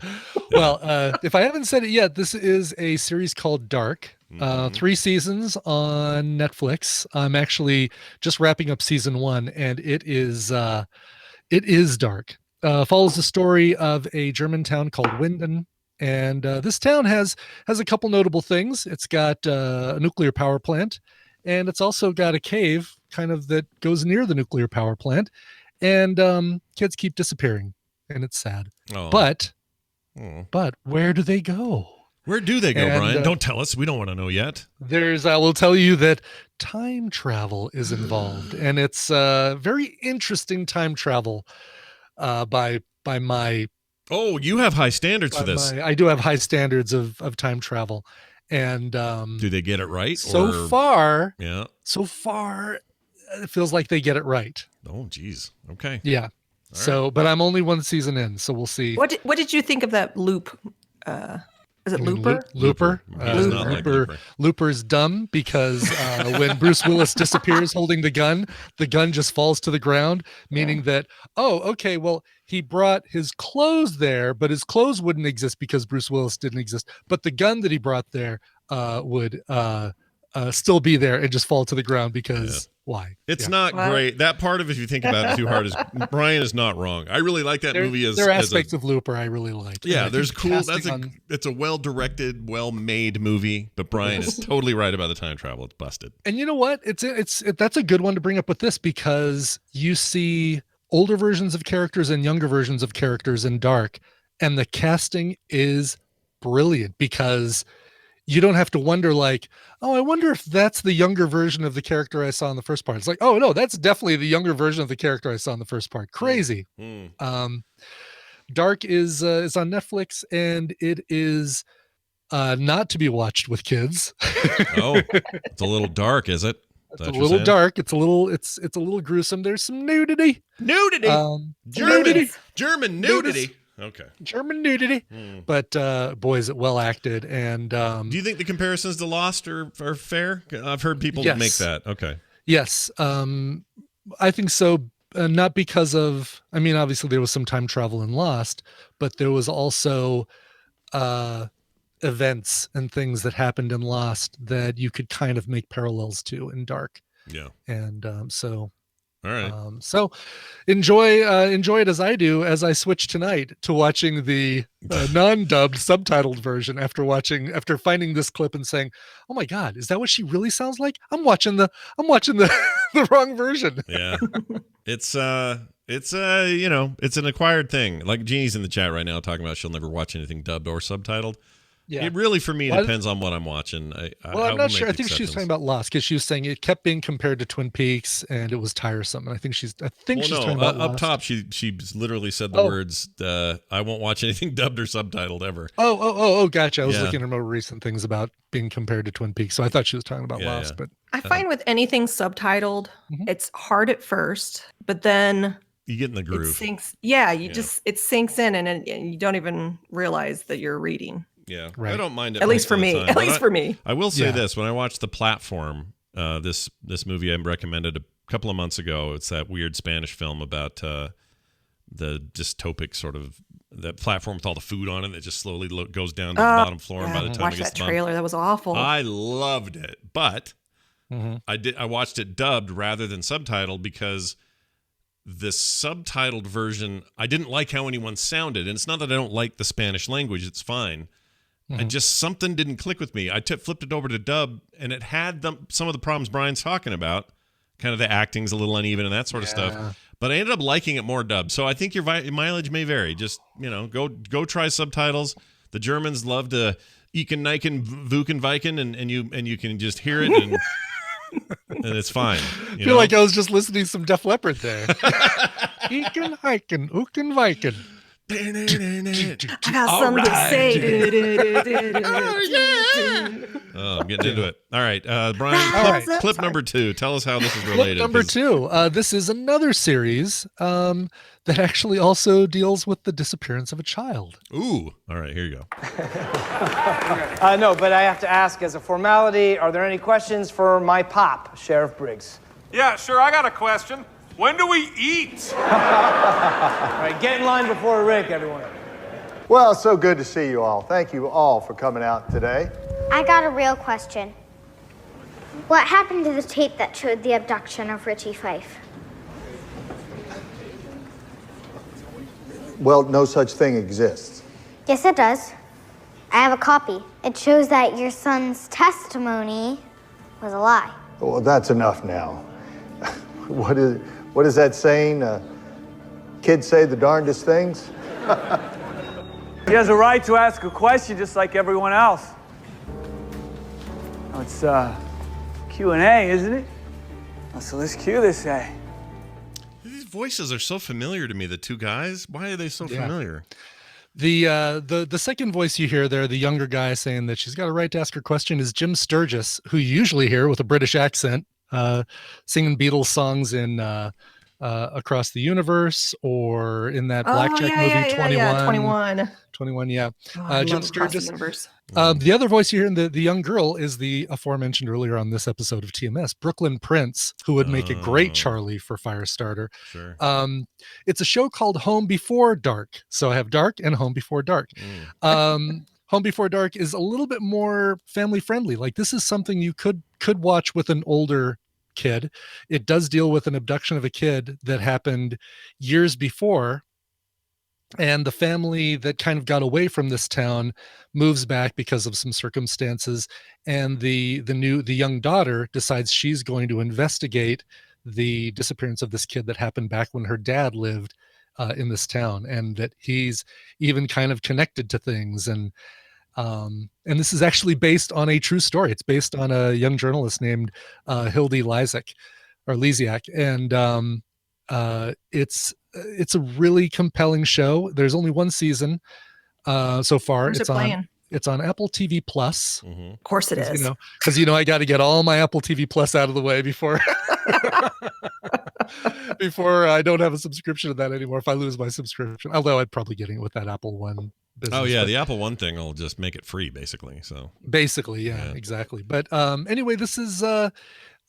Well, if I haven't said it yet, this is a series called Dark. 3 seasons on Netflix. I'm actually just wrapping up season 1, and it is dark. Follows the story of a German town called Winden, and this town has a couple notable things. It's got a nuclear power plant, and it's also got a cave kind of that goes near the nuclear power plant, and kids keep disappearing, and it's sad. Oh. But where do they go? Where do they go, And, Brian? Don't tell us. We don't want to know yet. I will tell you that time travel is involved, and it's very interesting time travel by my. Oh, you have high standards for this. I do have high standards of time travel, and do they get it right? So far, yeah. So far, it feels like they get it right. Oh, geez. Okay. Yeah. So, but I'm only 1 season in, so we'll see. What did you think of that loop? Is it Looper? Looper. He does not like Looper. Looper's dumb because when Bruce Willis disappears holding the gun just falls to the ground, meaning that, oh, okay, well, he brought his clothes there, but his clothes wouldn't exist because Bruce Willis didn't exist. But the gun that he brought there would still be there and just fall to the ground because why? It's not great. That part of it, if you think about it too hard, is Brian is not wrong. I really like that movie. There are aspects of Looper I really like. Yeah, there's cool. It's a well-directed, well-made movie. But Brian is totally right about the time travel. It's busted. And you know what? That's a good one to bring up with this because you see older versions of characters and younger versions of characters in Dark, and the casting is brilliant because you don't have to wonder like, oh, I wonder if that's the younger version of the character I saw in the first part. It's like, oh no, that's definitely the younger version of the character I saw in the first part. Crazy. Dark is on Netflix, and it is not to be watched with kids. Oh, it's a little dark, is it? It's a little dark. It's a little gruesome. There's some nudity. German nudity. Okay. German nudity. But boy, is it well acted. And do you think the comparisons to Lost are fair? I've heard people make that. Okay. Yes. I think so. Not because of, I mean, obviously there was some time travel in Lost, but there was also events and things that happened in Lost that you could kind of make parallels to in Dark. Yeah. And so all right. So enjoy it as I do as I switch tonight to watching the non-dubbed subtitled version after finding this clip and saying, "Oh my God, is that what she really sounds like?" I'm watching the the wrong version. Yeah. It's it's an acquired thing. Like Jeannie's in the chat right now talking about she'll never watch anything dubbed or subtitled. Yeah. It really, for me, Well, depends on what I'm watching. Well, I'm not sure. I think she was talking about Lost because she was saying it kept being compared to Twin Peaks and it was tiresome. And I think she's talking about up Lost. top. She literally said the words, "I won't watch anything dubbed or subtitled ever." Oh, gotcha. I was Yeah. looking at more recent things about being compared to Twin Peaks, so I thought she was talking about Lost. But I find with anything subtitled, Mm-hmm. it's hard at first, but then You get in the it groove. sinks. Yeah, it sinks in, and you don't even realize that you're reading. Yeah, Right. I don't mind it. At least most for of the me. time, At but least for me. I will say Yeah. this: when I watched The Platform, this movie I recommended a couple of months ago, it's that weird Spanish film about the dystopic sort of that platform with all the food on it that just slowly goes down to the bottom floor, and by the time it watch gets that to the bottom- trailer. That was awful. I loved it, but Mhm. I watched it dubbed rather than subtitled because the subtitled version, I didn't like how anyone sounded. And it's not that I don't like the Spanish language, it's fine. I just, something didn't click with me. I flipped it over to dub, and it had some of the problems Brian's talking about. Kind of the acting's a little uneven and that sort of stuff. But I ended up liking it more dubbed. So I think your mileage may vary. Just, go try subtitles. The Germans love to Iken, Niken, Vuken, Viken, and you can just hear it and and it's fine. I feel like I was just listening to some Def Leppard there. Eeken, hiken, ooken, viken. I got something to say. Oh, I'm getting into it. All right, Brian, clip number 2. Tell us how this is related. Clip number 'cause- 2. This is another series that actually also deals with the disappearance of a child. Ooh. All right, here you go. No, but I have to ask as a formality, are there any questions for my pop, Sheriff Briggs? Yeah, sure, I got a question. When do we eat? All right, get in line before Rick, everyone. Well, so good to see you all. Thank you all for coming out today. I got a real question. What happened to the tape that showed the abduction of Richie Fife? Well, no such thing exists. Yes, it does. I have a copy. It shows that your son's testimony was a lie. Well, that's enough now. What is that saying? Kids say the darndest things? He has a right to ask a question just like everyone else. Oh, it's Q&A, isn't it? Oh, so let's cue this guy. These voices are so familiar to me, the two guys. Why are they so Yeah. familiar? The second voice you hear there, the younger guy saying that she's got a right to ask her question, is Jim Sturgis, who you usually hear with a British accent, singing Beatles songs in Across the Universe or in that Blackjack movie 21. 21, yeah. I Jim love Across the Sturgis. Universe. The other voice you hear in the young girl is the aforementioned earlier on this episode of TMS, Brooklyn Prince, who would make a great Charlie for Firestarter. Sure. It's a show called Home Before Dark. So I have Dark and Home Before Dark. Home Before Dark is a little bit more family friendly. Like this is something you could watch with an older kid. It does deal with an abduction of a kid that happened years before, and the family that kind of got away from this town moves back because of some circumstances, and the young daughter decides she's going to investigate the disappearance of this kid that happened back when her dad lived in this town, and that he's even kind of connected to things. And this is actually based on a true story. It's based on a young journalist named Hildy Lysiak, and it's a really compelling show. There's only one season so far. Where's it playing? It's on Apple TV Plus. Of course it is. Because I got to get all my Apple TV Plus out of the way before before I don't have a subscription to that anymore. If I lose my subscription, although I'd probably getting it with that Apple One business. Oh yeah, but the Apple One thing will just make it free, basically. So basically, yeah, exactly. But anyway, this is like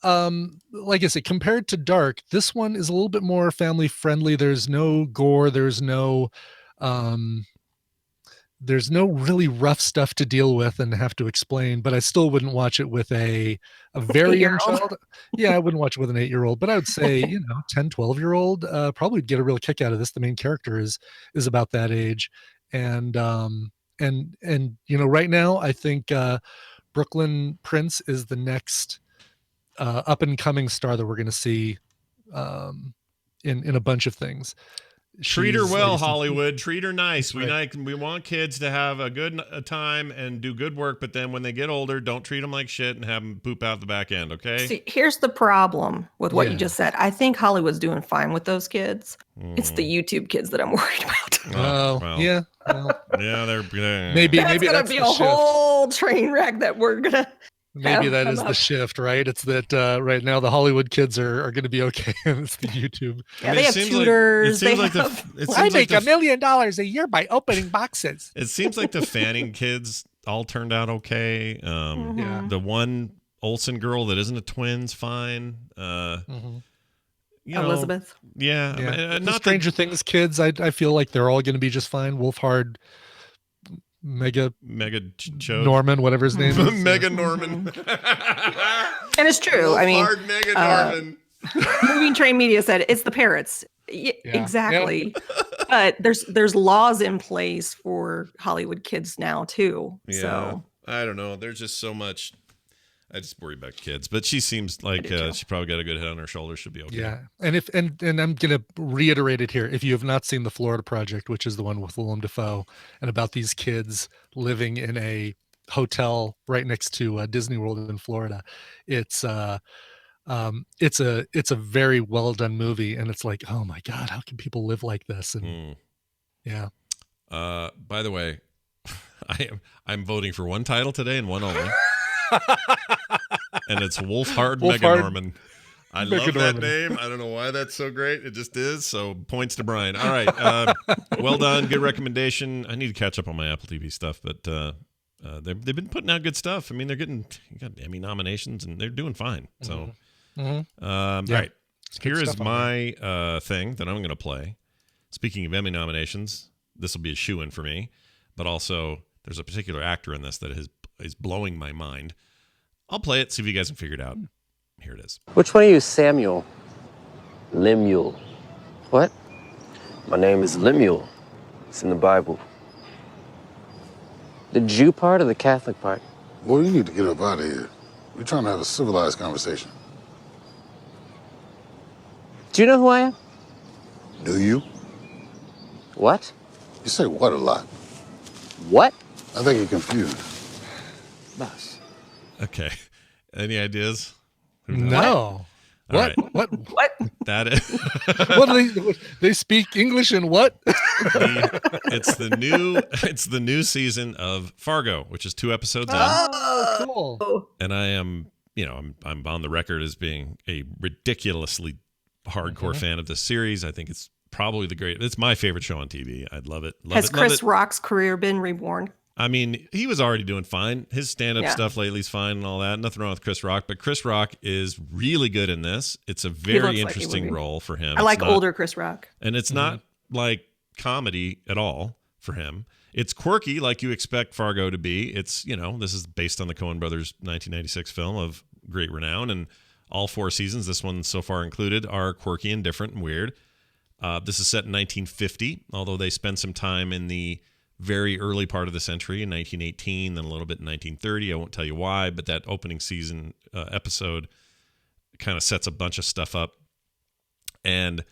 I said, compared to Dark, this one is a little bit more family friendly. There's no gore. There's no really rough stuff to deal with and have to explain, but I still wouldn't watch it with a very young child. Yeah, I wouldn't watch it with an 8-year-old, but I would say, 10, 12-year-old probably would get a real kick out of this. The main character is about that age. And right now I think Brooklyn Prince is the next up and coming star that we're going to see in a bunch of things. Treat her she's well, like- Hollywood. Treat her nice. Right. We want kids to have a good time and do good work, but then when they get older, don't treat them like shit and have them poop out the back end, okay? See, here's the problem with what Yeah. you just said. I think Hollywood's doing fine with those kids. It's the Mm. YouTube kids that I'm worried about. Oh, well. yeah. Well, Yeah, they're maybe That's maybe gonna that's be the a shift. whole train wreck that we're gonna. Maybe have that come is the up. shift, right? It's that right now the Hollywood kids are going to be okay. It's the YouTube. Yeah, they have tutors. They have. I make $1 million a year by opening boxes. It seems like the Fanning kids all turned out okay. Yeah. The one Olsen girl that isn't a twin's fine. You know, Elizabeth. Yeah. Yeah. The Not Stranger Things kids, I feel like they're all going to be just fine. Wolfhard, Mega Chode. Norman, whatever his name is. Mega Norman. And it's true. I mean, Wolfhard Mega Norman. Moving Train Media said it's the parrots. Exactly. But there's laws in place for Hollywood kids now too. Yeah. So I don't know. There's just so much. I just worry about kids, but she seems like she probably got a good head on her shoulders. Should be okay. Yeah, and I'm gonna reiterate it here. If you have not seen the Florida Project, which is the one with Willem Dafoe, and about these kids living in a hotel right next to Disney World in Florida, it's a very well done movie, and it's like, oh my god, how can people live like this? And yeah. By the way, I'm voting for one title today and one only. And it's Wolfhard Mega Norman. I Mega love that Norman. name. I don't know why that's so great. It just is. So points to Brian. All right. Well done. Good recommendation. I need to catch up on my Apple TV stuff, but they've been putting out good stuff. I mean, you got Emmy nominations and they're doing fine. So, Mhm. all Yeah. right. It's good Here is stuff on my thing that I'm going to play. Speaking of Emmy nominations, this will be a shoo-in for me, but also there's a particular actor in this that is blowing my mind. I'll play it, see if you guys can figure it out. Here it is. Which one are you, Samuel? Lemuel. What? My name is Lemuel. It's in the Bible. The Jew part or the Catholic part? Boy, you need to get up out of here. We're trying to have a civilized conversation. Do you know who I am? Do you? What? You say what a lot. What? I think you're confused. Boss. Okay. Any ideas? No. All What? right. What? That is. What do they speak English and what? It's the new season of Fargo, which is 2 episodes in. Oh, cool. And I am, I'm on the record as being a ridiculously hardcore fan of this series. I think it's probably it's my favorite show on TV. I'd love it. has Chris Rock's career been reborn? I mean, he was already doing fine. His stand-up stuff lately is fine and all that. Nothing wrong with Chris Rock, but Chris Rock is really good in this. It's a very looks like he would interesting be. role for him. I like It's not- older Chris Rock. And it's not like comedy at all for him. It's quirky like you expect Fargo to be. It's, this is based on the Coen brothers 1996 film of great renown, and all 4 seasons, this one so far included, are quirky and different and weird. This is set in 1950, although they spend some time in the very early part of the century in 1918, then a little bit in 1930. I won't tell you why, but that opening season episode kind of sets a bunch of stuff up. And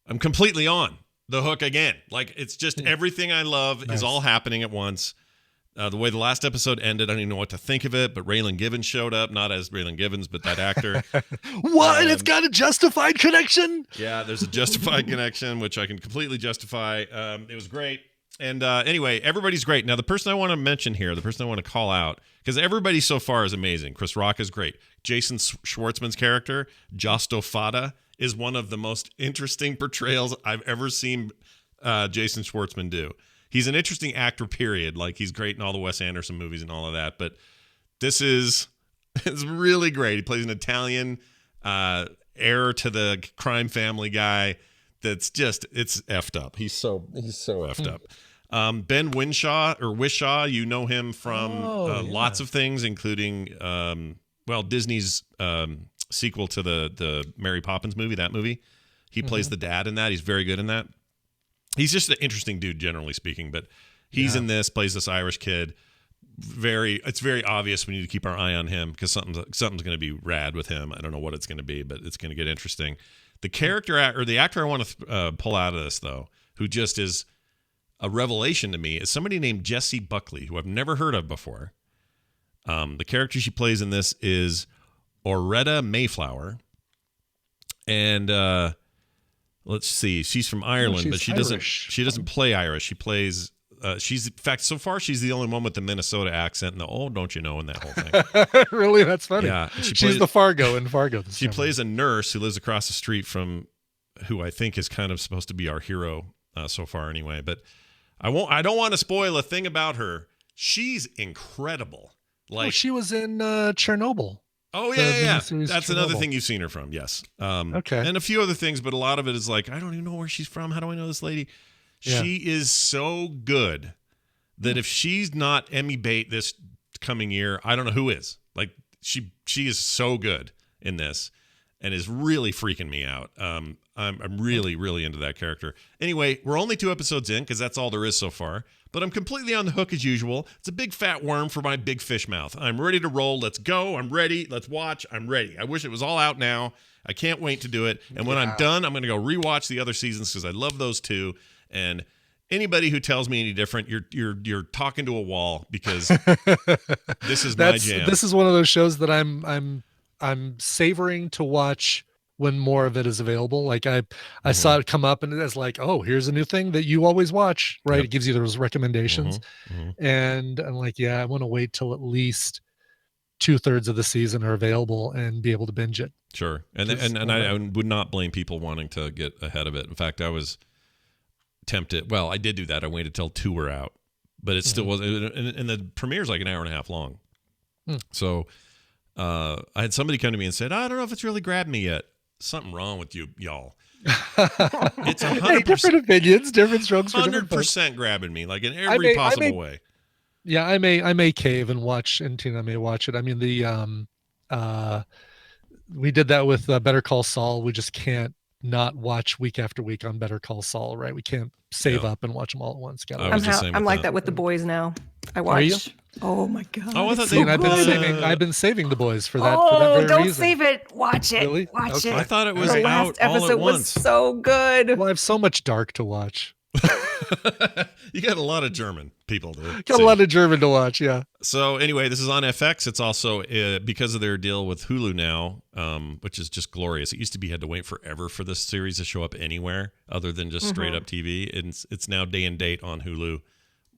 I'm completely on the hook again. Like, it's just everything I love is all happening at once. The way the last episode ended, I don't even know what to think of it, but Raylan Givens showed up, not as Raylan Givens, but that actor. What? It's got a justified connection? Yeah, there's a justified connection, which I can completely justify. It was great. And anyway, everybody's great. Now, the person I want to mention here, the person I want to call out, because everybody so far is amazing. Chris Rock is great. Jason Schwartzman's character, Josto Fada, is one of the most interesting portrayals I've ever seen Jason Schwartzman do. He's an interesting actor, period. Like, he's great in all the Wes Anderson movies and all of that. But this is really great. He plays an Italian heir to the crime family guy that's just, it's effed up. He's so effed up. Ben Whishaw, you know him from lots of things, including Disney's sequel to the Mary Poppins movie, that movie. He plays the dad in that. He's very good in that. He's just an interesting dude, generally speaking, but he's in this, plays this Irish kid. It's very obvious we need to keep our eye on him because something's going to be rad with him. I don't know what it's going to be, but it's going to get interesting. The character or the actor I want to pull out of this, though, who just is a revelation to me, is somebody named Jessie Buckley, who I've never heard of before. The character she plays in this is Oretta Mayflower. And let's see, she's from Ireland, but she doesn't play Irish. She plays she's, in fact, so far she's the only one with the Minnesota accent and the don't you know, in that whole thing. Really? That's funny. Yeah. She's the Fargo in Fargo. She plays a nurse who lives across the street from who I think is kind of supposed to be our hero so far anyway. But I don't want to spoil a thing about her. She's incredible. Like she was in Chernobyl. Oh, yeah. That's Chernobyl. another thing you've seen her from, yes. Okay. And a few other things, but a lot of it is like, I don't even know where she's from. How do I know this lady? Yeah. She is so good that if she's not Emmy bait this coming year, I don't know who is. Like, she is so good in this and is really freaking me out. I'm really, really into that character. Anyway, we're only 2 episodes in because that's all there is so far. But I'm completely on the hook as usual. It's a big fat worm for my big fish mouth. I'm ready to roll. Let's go. I'm ready. Let's watch. I'm ready. I wish it was all out now. I can't wait to do it. And when I'm done, I'm going to go rewatch the other seasons because I love those 2. And anybody who tells me any different, you're talking to a wall because this is my jam. This is one of those shows that I'm savoring to watch when more of it is available. Like I saw it come up and it's like, oh, here's a new thing that you always watch, right? Yep. It gives you those recommendations. And I'm like, yeah, I want to wait till at least 2/3 of the season are available and be able to binge it. Sure. And I would not blame people wanting to get ahead of it. In fact, I was tempted. Well, I did do that. I waited till 2 were out, but it still wasn't. And the premiere's like an hour and a half long. So I had somebody come to me and said, I don't know if it's really grabbed me yet. Something wrong with y'all. It's 100%. Different opinions, different strokes for different folks. 100% grabbing me, like in every possible way. Yeah, I may cave and watch, and Tina may watch it. I mean, we did that with Better Call Saul. We just can't not watch week after week on Better Call Saul, right? We can't save up and watch them all at once. I'm like that with The Boys now. I watch. Are you? Oh my god! Oh, I thought I've been saving The Boys for that. Oh, for that very don't reason. save it. Watch it. Really? Watch Okay. it. I thought it was The out last all episode at was once. so good. Well, I have so much dark to watch. You got a lot of German people to Got see. a lot of German to watch, yeah. So anyway, this is on FX. It's also because of their deal with Hulu now, which is just glorious. It used to be you had to wait forever for this series to show up anywhere other than just straight up TV. It's now day and date on Hulu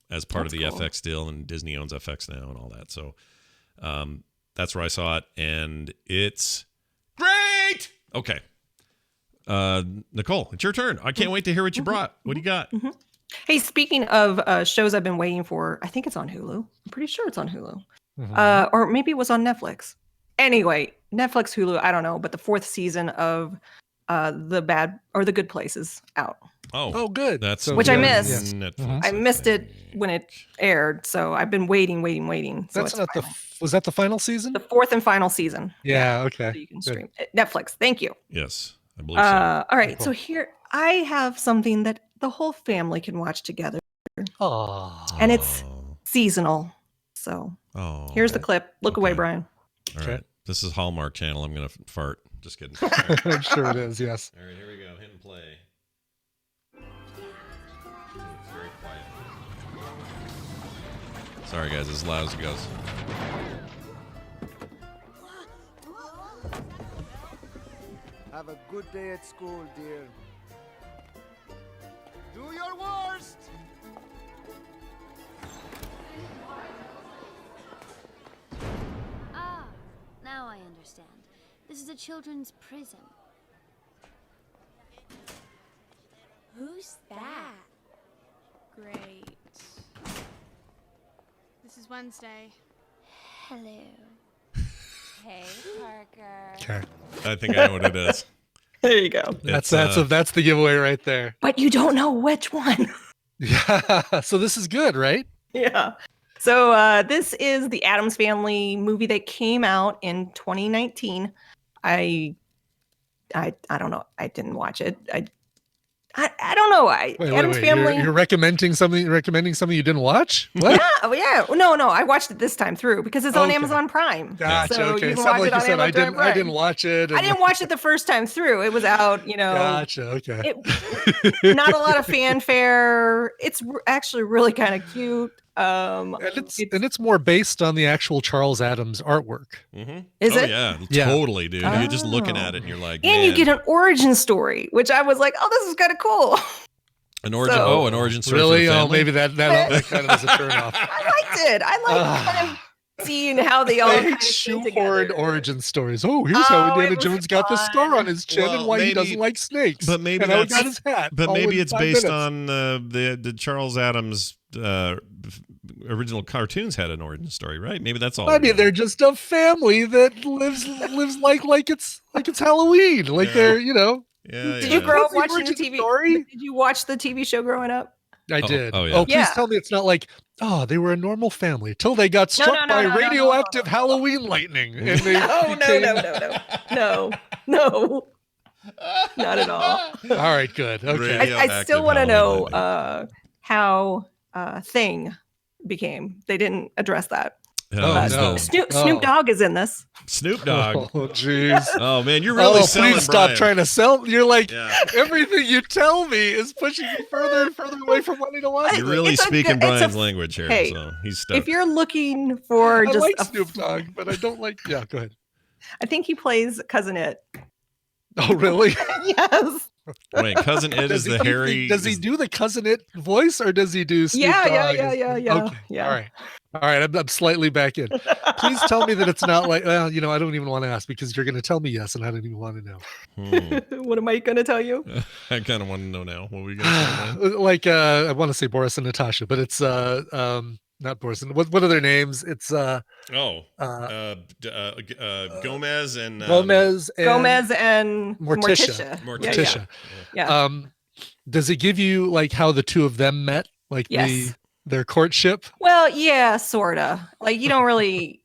as part of the FX deal, and Disney owns FX now and all that. So that's where I saw it, and it's great. Okay. Nicole, it's your turn. I can't wait to hear what you brought. What do you got? Hey, speaking of shows I've been waiting for, I think it's on Hulu. I'm pretty sure it's on Hulu. Or maybe it was on Netflix. Anyway, Netflix, Hulu, I don't know, but the 4th season of The Good Place is out. Oh, good. That's which I missed. Netflix, I missed it when it aired, so I've been waiting. So That's it's not was that the final season? the 4th and final season. Yeah, okay. So you can Good. stream Netflix. Thank you. Yes, I believe so. All right, so here I have something that the whole family can watch together. And it's seasonal. So here's the clip. Look away, Brian. All right. This is Hallmark Channel. I'm going to fart. Just kidding. I'm sure it is, yes. All right, here we go. Hit and play. It's very quiet. Sorry, guys. As loud as it goes. Have a good day at school, dear. Do your worst! Ah, now I understand. This is a children's prison. Who's that? Great. This is Wednesday. Hello. Hey, Parker. Okay. I think I know what it is. There you go. That's the giveaway right there. But you don't know which one. Yeah. So this is good, right? Yeah. So this is the Addams Family movie that came out in 2019. I don't know. I didn't watch it. I don't know. Addams Family. You're recommending something you didn't watch? What? Yeah. No. I watched it this time through because it's on Amazon Prime. Gotcha. So Okay. you can Sound watch like it on you said Amazon Prime. I didn't watch it. I didn't watch it the first time through. It was out, Gotcha. Okay. Not a lot of fanfare. It's actually really kind of cute. And it's more based on the actual Charles Adams artwork. Mm-hmm. Is it? Yeah, totally, dude. You're just looking at it and you're like, and you get an origin story, which I was like, oh, this is kind of cool. An origin story. Really? For the Oh, family? maybe that kind of is a turnoff. I liked it. I liked kind of seeing how they all kind of came together. Shoehorned origin stories. Oh, here's how Indiana Jones got the scar on his chin and why he doesn't like snakes. But maybe and how he that's got his hat. But all maybe in it's 5 based minutes. on the Charles Adams original cartoons had an origin story, right? Maybe that's all. I mean, they're just a family that lives like it's Halloween. Like they're, Did you grow up watching the TV? Story? Did you watch the TV show growing up? I did. Oh, yeah. Oh, please Yeah. tell me it's not like, they were a normal family till they got struck by radioactive Halloween lightning. And they No. Not at all. All right, good. Okay. I still want to know how Thing became. They didn't address that. no. Snoop Dogg is in this. Snoop Dogg. Oh, jeez. Oh, man, you're really selling please stop Brian. trying to sell. You're like, everything you tell me is pushing you further and further away from wanting to watch You're it. really speaking it's a- Brian's language here, Hey, so he's stuck. If you're looking for I just like a, Snoop Dogg, but I don't like. Yeah, go ahead. I think he plays Cousin It. Oh, really? Yes. Wait, Cousin It is the hairy. Does he do the Cousin It voice or does he do Snoop Yeah. Dogg? Okay. All right. I'm slightly back in. Please tell me that it's not like, well, I don't even want to ask because you're going to tell me yes, and I don't even want to know. What am I going to tell you? I kind of want to know now. What are we going to say? Like, I want to say Boris and Natasha, but it's not Boris. What are their names? It's Gomez and Gomez and Morticia. Morticia. Yeah. Does it give you like how the two of them met? Like Yes. their courtship? Well, yeah, sorta. Like you don't really.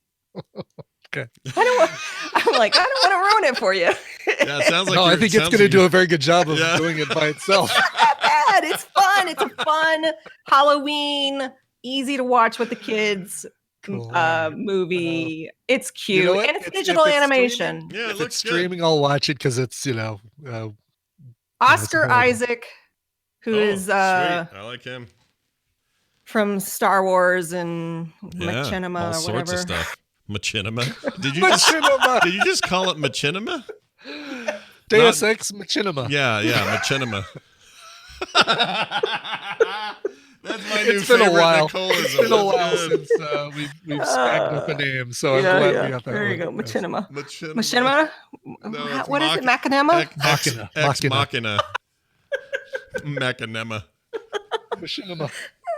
Okay. I'm like, I don't want to ruin it for you. Yeah, it sounds like No, I think it's going to do a very good job of doing it by itself. Not bad. It's fun. It's a fun Halloween, easy to watch with the kids movie. It's cute, You know what? and it's If digital it's animation. Yeah, If it's streaming, I'll watch it because it's Oscar Isaac, who is sweet. I like him. from Star Wars and Yeah, Machinima all or sorts whatever. of stuff. Machinima. Did you Machinima. Did you just call it Machinima? Deus Ex Machinima. Yeah, Machinima. That's my new It's been a favorite while. Nicolism. It's been a while That's good. since we've spagged up a name, so I'm glad we got that. There you go, one. Machinima. Machinima. Machinima. What is it? Machinima? Ex Machina. Machinima. Machinima.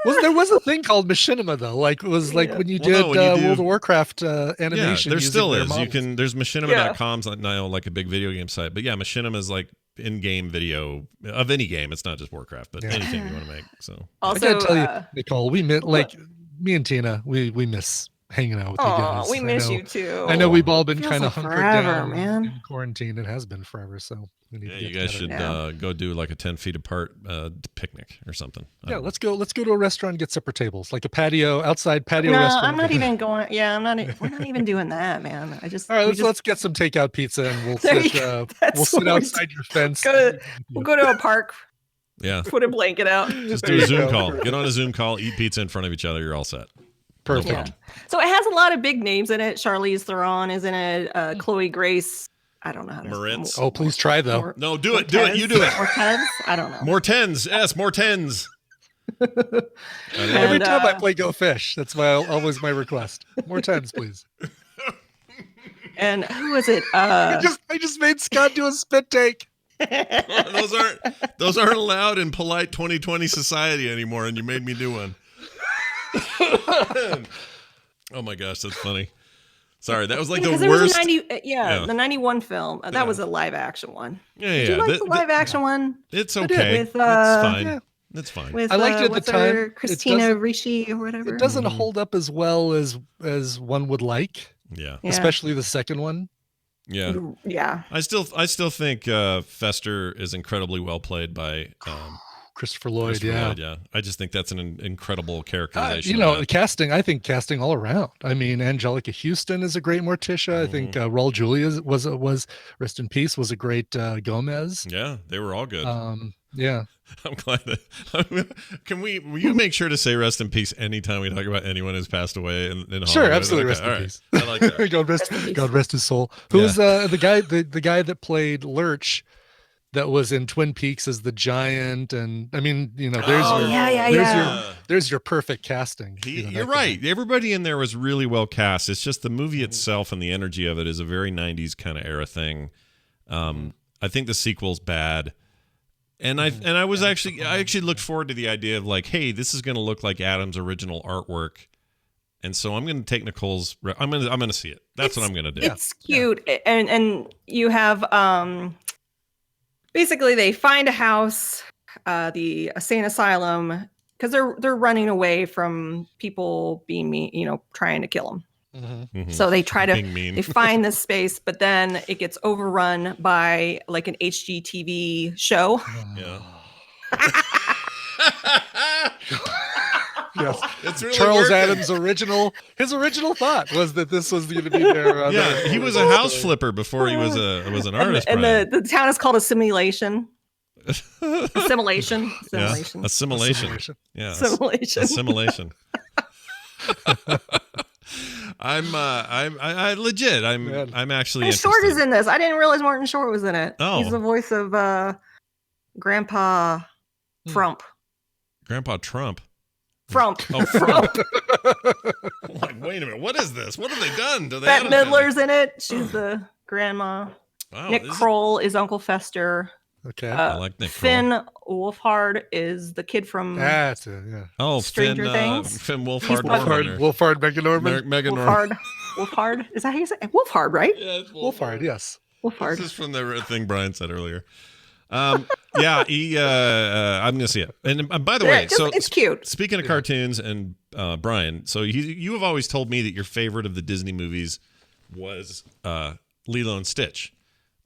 There was a thing called Machinima though, like it was like when you did Well, no, when you do- World of Warcraft Yeah, animation. there using still their is. models. There's machinima.com's now like a big video game site. But yeah, Machinima is like in-game video of any game. It's not just Warcraft, but anything you want to make. So I Also, gotta tell you, Nicole, we miss me and Tina. We miss hanging out with you Aw, guys. we I miss know- you too. I know we've all been Feels kind of like hunkered forever, down man. in quarantine. It has been forever, so we need to yeah, get you guys together. should go do like a 10 feet apart picnic or something. Yeah, let's go to a restaurant and get separate tables, like a patio, outside patio No, restaurant. I'm not even going. Yeah, I'm not. We're not even doing that, man. I just. All right, we let's get some takeout pizza and we'll There sit, you go. we'll That's sit what we're outside your fence. We'll go to a park. Yeah. Put a blanket out. Just do a Zoom call. Get on a Zoom call, eat pizza in front of each other. You're all set. Perfect. No problem. So it has a lot of big names in it. Charlize Theron is in it. Chloe Grace. I don't know how to. Moritz. Oh, please try though. No, do it. Do it. You do it. Mortez? I don't know. More tens. Yes, more tens. Every time I play Go Fish, that's always my request. More times, please. And who is it? I just made Scott do a spit take. Those aren't allowed in polite 2020 society anymore, and you made me do one. Oh my gosh, that's funny. Sorry, that was like because the there worst. was a the 91 film. That was a live action one. Yeah, Did you like the live action one? It's I did. okay. With, it's fine. yeah. It's fine. With, I liked it at what's the time. her- It Christina doesn't- Ricci or whatever. It doesn't hold up as well as one would like. Yeah. Yeah. Especially the second one. Yeah. Yeah. I still think Fester is incredibly well played by Christopher Lloyd. Yeah. I just think that's an incredible characterization. The casting. I think casting all around. I mean, Angelica Houston is a great Morticia. I think Raul Julia was rest in peace, was a great Gomez. Yeah, they were all good. Yeah. I'm glad that. Will you make sure to say rest in peace anytime we talk about anyone who's passed away in Hollywood? Sure, absolutely. Okay, Rest in peace. I like that. God rest his soul. Who was the guy that played Lurch, that was in Twin Peaks as the giant? And I mean, there's your perfect casting. You're right. Everybody in there was really well cast. It's just the movie itself and the energy of it is a very 90s kind of era thing. I think the sequel's bad. And I actually looked forward to the idea of like, hey, this is going to look like Adam's original artwork, and so I'm going to take Nicole's. I'm going to see it. That's what I'm going to do. It's cute, and you have basically they find a house, the insane asylum, because they're running away from people being mean, trying to kill them. So they try to they find this space, but then it gets overrun by like an HGTV show. Yeah. Yes. It's really Charles working. Adams' original thought was that this was going to be their. He was a house flipper before he was an artist. And the town is called Assimilation. Assimilation. Yeah. Assimilation. Yeah. Assimilation. Assimilation. I'm legit. I'm actually. And Short is in this. I didn't realize Martin Short was in it. Oh. He's the voice of Grandpa Frump. Grandpa Trump. Frump. Oh, Frump. Like, wait a minute. What is this? What have they done? Do they? Bette Midler's in it. She's the grandma. Wow, Nick Kroll is Uncle Fester. Okay. I like Nick Finn Wolfhard is the kid from Oh, Stranger Things. Finn Wolfhard. Wolfhard Megan Norman. Wolfhard. Is that how you say it? Wolfhard, right? Yeah, it's Wolfhard, yes. Wolfhard. This is from the thing Brian said earlier. I'm gonna see it. And by the way, it's cute. Speaking of cartoons and Brian, so you have always told me that your favorite of the Disney movies was Lilo and Stitch.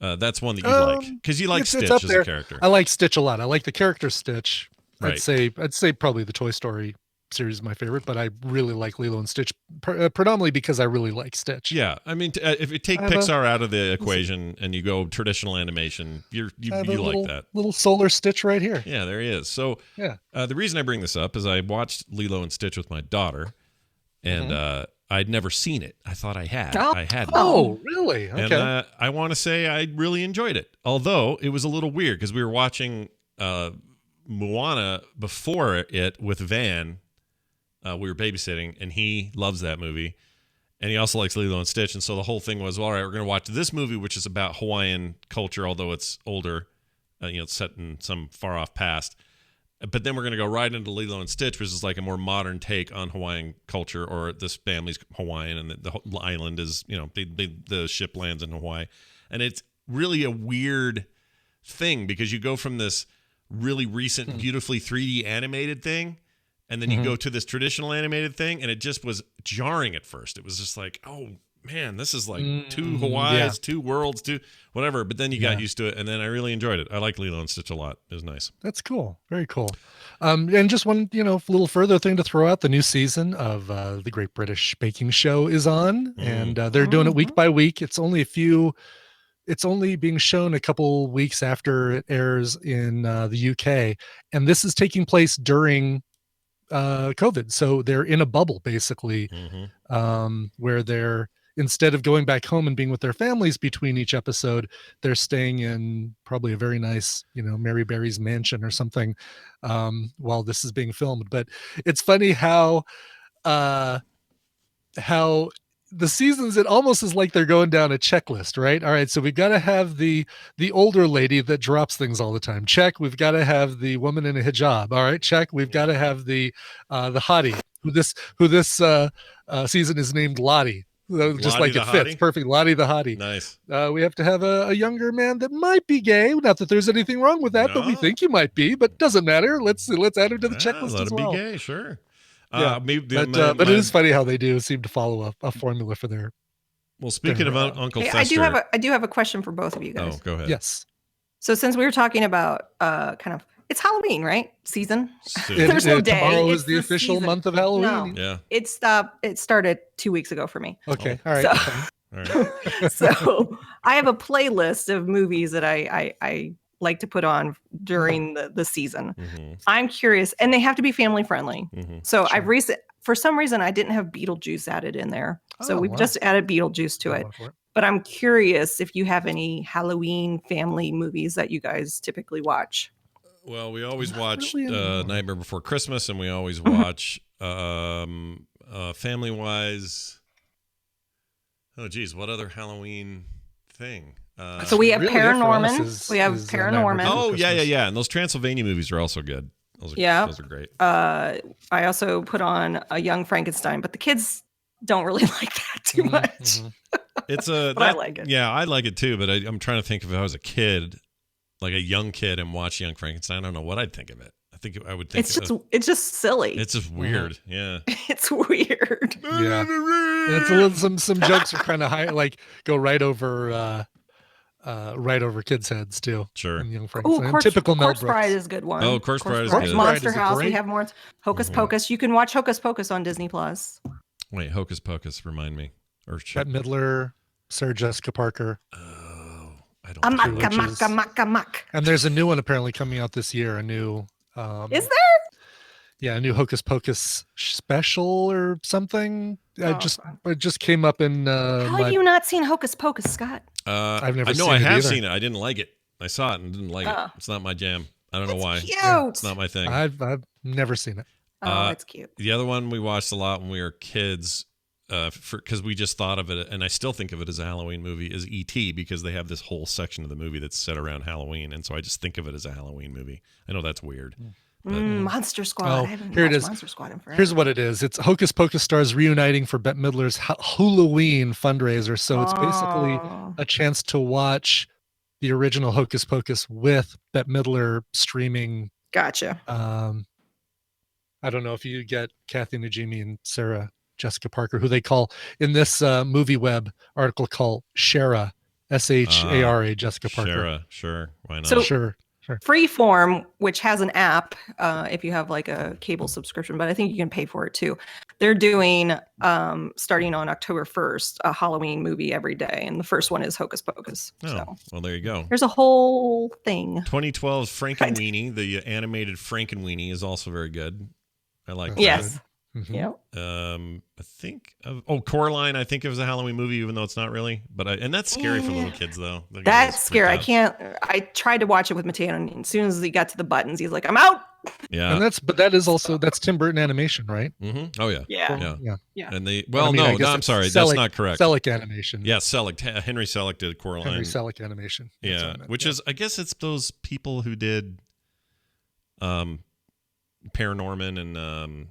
That's one that you like because you like Stitch as a character. I like Stitch a lot. I like the character Stitch. Right. I'd say probably the Toy Story series is my favorite, but I really like Lilo and Stitch predominantly because I really like Stitch. Yeah, I mean, if you take Pixar out of the equation and you go traditional animation, you like that little solar Stitch right here. Yeah, there he is. So the reason I bring this up is I watched Lilo and Stitch with my daughter, and I'd never seen it. I thought I had. I hadn't. Oh, really? Okay. And I want to say I really enjoyed it, although it was a little weird because we were watching Moana before it with Van. We were babysitting, and he loves that movie, and he also likes Lilo and Stitch. And so the whole thing was, well, all right, we're going to watch this movie, which is about Hawaiian culture, although it's older, it's set in some far off past. But then we're going to go right into Lilo and Stitch, which is like a more modern take on Hawaiian culture, or this family's Hawaiian, and the island is, the ship lands in Hawaii. And it's really a weird thing because you go from this really recent, beautifully 3D animated thing, and then you go to this traditional animated thing, and it just was jarring at first. It was just like, oh, man, this is like two Hawaiis, two worlds, two whatever. But then you got used to it, and then I really enjoyed it. I like Lilo and Stitch a lot. It was nice. That's cool. Very cool. And just one, little further thing to throw out: the new season of the Great British Baking Show is on, and they're doing it week by week. It's only being shown a couple weeks after it airs in the UK, and this is taking place during COVID. So they're in a bubble basically, where they're, instead of going back home and being with their families between each episode, they're staying in probably a very nice, Mary Berry's mansion or something, while this is being filmed. But it's funny how the seasons, it almost is like they're going down a checklist, right? All right, so we've got to have the older lady that drops things all the time. Check. We've got to have the woman in a hijab. All right, check. We've got to have the hottie who this season is named Lottie. Just Lottie like it fits hottie? Perfect. Lottie the hottie. Nice. We have to have a younger man that might be gay. Not that there's anything wrong with that, but we think he might be. But doesn't matter. Let's add him to the checklist Let as him well. be gay, sure. Yeah, but it is funny how they do seem to follow a formula for their Well, speaking of Uncle Hey, Fester, I do have a question for both of you guys. oh, go ahead. Yes. So since we were talking about kind of it's Halloween, right? Season. Soon. There's no day. Tomorrow It's is the official season. month of No, Halloween. Yeah. it stopped. It started 2 weeks ago for me. Okay. All right. So, All right. so I have a playlist of movies that I like to put on during the season. Mm-hmm. I'm curious, and they have to be family friendly. Mm-hmm. So for some reason I didn't have Beetlejuice added in there. So Oh, we've wow. just added Beetlejuice to it. But I'm curious if you have any Halloween family movies that you guys typically watch. Well, we always watch really anymore. Nightmare Before Christmas, and we always watch Family Wise. Oh, geez, what other Halloween thing? So we have really it for us Paranorman. is- We have is, Paranorman. Nightmare Oh, Before yeah, Christmas. yeah. And those Transylvania movies are also good. Those are great. I also put on a Young Frankenstein, but the kids don't really like that too much. It's But I like it. Yeah, I like it too. But I'm trying to think if I was a kid, like a young kid, and watched Young Frankenstein. I don't know what I'd think of it. I think I would think It's just silly. it's just weird. Yeah. It's weird. Yeah. And it's a little, some jokes are kind of high, like go right over kids' heads too. Sure. in Young Oh, Frankenstein. Typical Mel Corpse Brooks. Bride is a good one. Oh, Corpse Bride is Bride. good. Monster Bride is a House. We great- have more. Hocus Pocus. You can watch Hocus Pocus on Disney Plus. Wait, Hocus Pocus, remind me. Or Bette Midler, Sarah Jessica Parker. I don't Amok, Which amok, is- amok, amok. And there's a new one apparently coming out this year. A new. Is there? Yeah, a new Hocus Pocus special or something. Oh, It just came up in. How my, have you not seen Hocus Pocus, Scott? I've never I know seen I it have either. seen it. I didn't like it. I saw it and didn't like Oh. it. It's not my jam. I don't know why. Cute. It's not my thing. I've never seen it. Oh, it's cute. The other one we watched a lot when we were kids, because we just thought of it, and I still think of it as a Halloween movie, is E.T. because they have this whole section of the movie that's set around Halloween, and so I just think of it as a Halloween movie. I know that's weird. But, Monster Squad. Oh, I haven't here it watched is. Monster Squad in forever. Here's what it is. It's Hocus Pocus stars reuniting for Bette Midler's Halloween fundraiser. So it's basically a chance to watch the original Hocus Pocus with Bette Midler streaming. Gotcha. I don't know if you get Kathy Najimy and Sarah Jessica Parker, who they call in this movie web article called Shara, Shara, Jessica Parker. Shara, sure. Why not? So- Sure. Freeform, which has an app, if you have like a cable subscription, but I think you can pay for it too. They're doing, starting on October 1st, a Halloween movie every day, and the first one is Hocus Pocus. Oh, So well, there you go. there's a whole thing. 2012's Frankenweenie, the animated Frankenweenie, is also very good. I like that. Yes. Mhm. Yep. I think Coraline. I think it was a Halloween movie, even though it's not really. But and that's scary for little kids, though. They're gonna That's get scary. I freaked can't. I tried to watch it with Mateo, and as soon as he got to the buttons, he's like, "I'm out." out. Yeah. And that is also Tim Burton animation, right? Mm-hmm. Oh yeah. Yeah. Yeah. And they I mean, I guess I'm it's sorry, that's Selick- not correct. Selick animation. Yeah, Selick. Henry Selick did Coraline. Henry Selick animation. That's what I Yeah, meant, which is I guess it's those people who did Paranorman and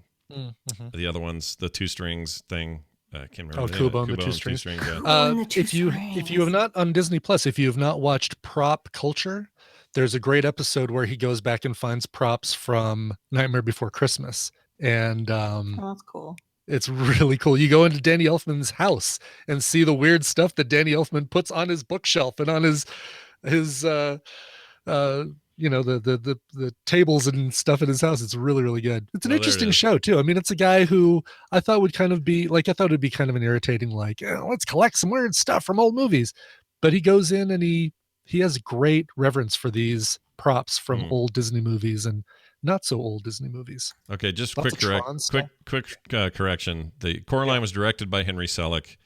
the other ones, the Two Strings thing. I can't remember. Oh, the name. Kubo and the Kubo Two Strings. Yeah. If you have not on Disney Plus, if you have not watched Prop Culture, there's a great episode where he goes back and finds props from Nightmare Before Christmas, and Oh, that's cool. it's really cool. You go into Danny Elfman's house and see the weird stuff that Danny Elfman puts on his bookshelf and on his the tables and stuff in his house. It's really, really good. It's an Oh, there it interesting is. show too. I mean, it's a guy who I thought would kind of be like, I thought it'd be kind of an irritating, like, let's collect some weird stuff from old movies. But he goes in and he has great reverence for these props from old Disney movies and not so old Disney movies. Okay, just Lots quick of Tron stuff. correction. The Coraline was directed by Henry Selick.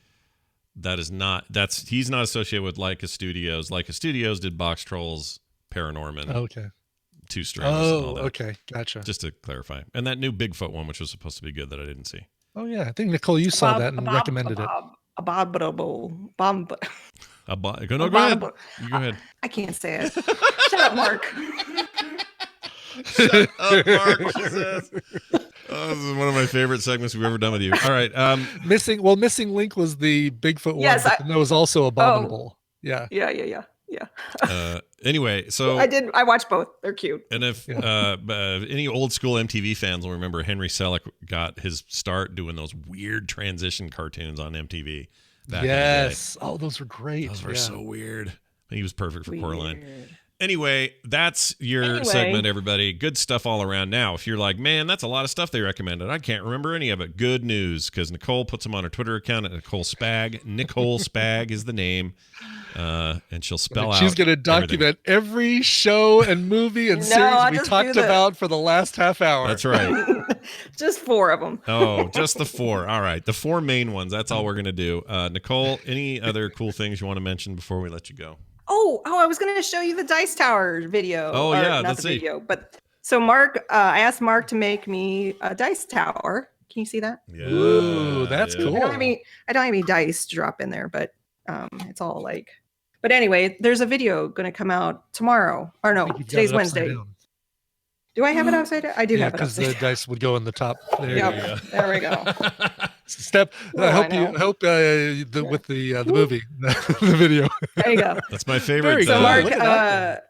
He's not associated with Leica Studios. Leica Studios did Box Trolls, Paranorman, Okay. Two Strings. and all Oh, that. okay. Gotcha. Just to clarify. And that new Bigfoot one, which was supposed to be good that I didn't see. Oh yeah. I think Nicole, you saw that and recommended it. Go ahead. You go ahead. I can't say it. Shut up, Mark. Shut up, Mark, she says. Oh, this is one of my favorite segments we've ever done with you. All right. Missing Link was the Bigfoot Yes, one, but that was also Abominable. Yeah. Yeah. Anyway, so I watched both. They're cute. And if any old school MTV fans will remember, Henry Selick got his start doing those weird transition cartoons on MTV. back in the day. Yes. Oh, those were great. Those were Yeah. so weird. He was perfect for Coraline. Anyway, that's your segment, everybody. Good stuff all around. Now, if you're like, man, that's a lot of stuff they recommended. I can't remember any of it. Good news, because Nicole puts them on her Twitter account at Nicole Spag. Nicole Spag is the name. And she'll spell out. She's going to document every show and movie and series we talked about for the last half hour. That's right. Just 4 of them. Oh, just the 4. All right. The 4 main ones. That's all we're going to do. Nicole, any other cool things you want to mention before we let you go? Oh, I was going to show you the Dice Tower video. Oh, yeah. Not Let's the see. video, but so Mark, I asked Mark to make me a Dice Tower. Can you see that? Yeah. Ooh, that's cool. I don't have any dice to drop in there, but it's all like. But anyway, there's a video going to come out tomorrow. Or no, today's Wednesday. Do I have it upside down? I do have it because upside the down. dice would go in the top. There, Yep, you go. there we go. Step. Well, I hope with the movie, the video. There you go. That's my favorite. So Mark,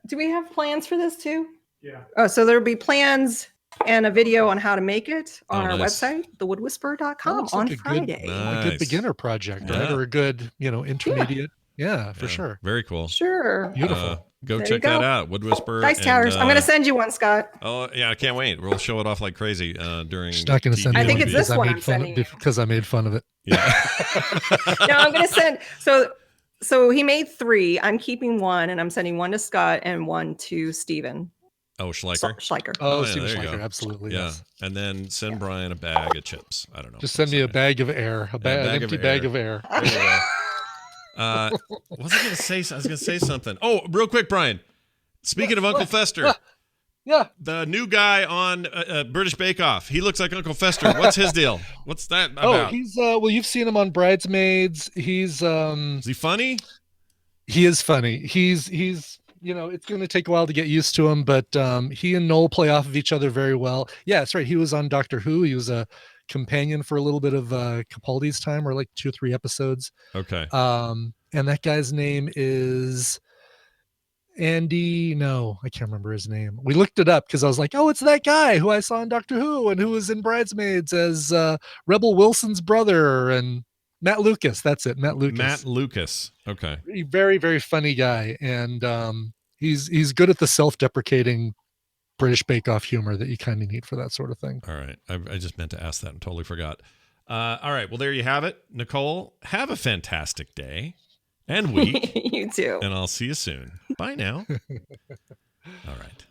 do we have plans for this too? Yeah. Oh, so there'll be plans and a video on how to make it on our nice. website, thewoodwhisperer.com on Friday. A good beginner project, right? Yeah. Or a good, intermediate. Yeah, for sure. Very cool. Sure. Beautiful. Go There check you go. that out. Wood Whisperer. Dice Towers. I'm going to send you one, Scott. Oh, yeah. I can't wait. We'll show it off like crazy during. She's not going to send TV me I think one it's this because I one made I'm fun of- sending you. because I made fun of it. No, I'm going to send. So he made 3. I'm keeping 1, and I'm sending 1 to Scott and 1 to Steven. Oh, Schleicher. Schleicher. Oh, yeah, Steven there you Schleicher, go. absolutely. Yeah. Yes. And then send Brian a bag of chips. I don't know. Just send me a bag of air, an empty bag of air. There you go. What was I going to say? I was going to say something. Oh, real quick, Brian. Speaking of Uncle Fester. Yeah. The new guy on British Bake Off. He looks like Uncle Fester. What's his deal? What's that about? Oh, he's well, you've seen him on Bridesmaids. He's Is he funny? He is funny. He's it's going to take a while to get used to him, but he and Noel play off of each other very well. Yeah, that's right. He was on Doctor Who. He was a companion for a little bit of Capaldi's time, or like 2 or 3 episodes. Okay. And that guy's name is Andy. No, I can't remember his name. We looked it up because I was like, oh, it's that guy who I saw in Doctor Who and who was in Bridesmaids as Rebel Wilson's brother, and Matt Lucas. That's it, Matt Lucas. Matt Lucas. Okay. Very, very funny guy, and he's good at the self-deprecating British Bake Off humor that you kind of need for that sort of thing. All right. I just meant to ask that and totally forgot. All right. Well, there you have it. Nicole, have a fantastic day and week. You too. And I'll see you soon. Bye now. All right.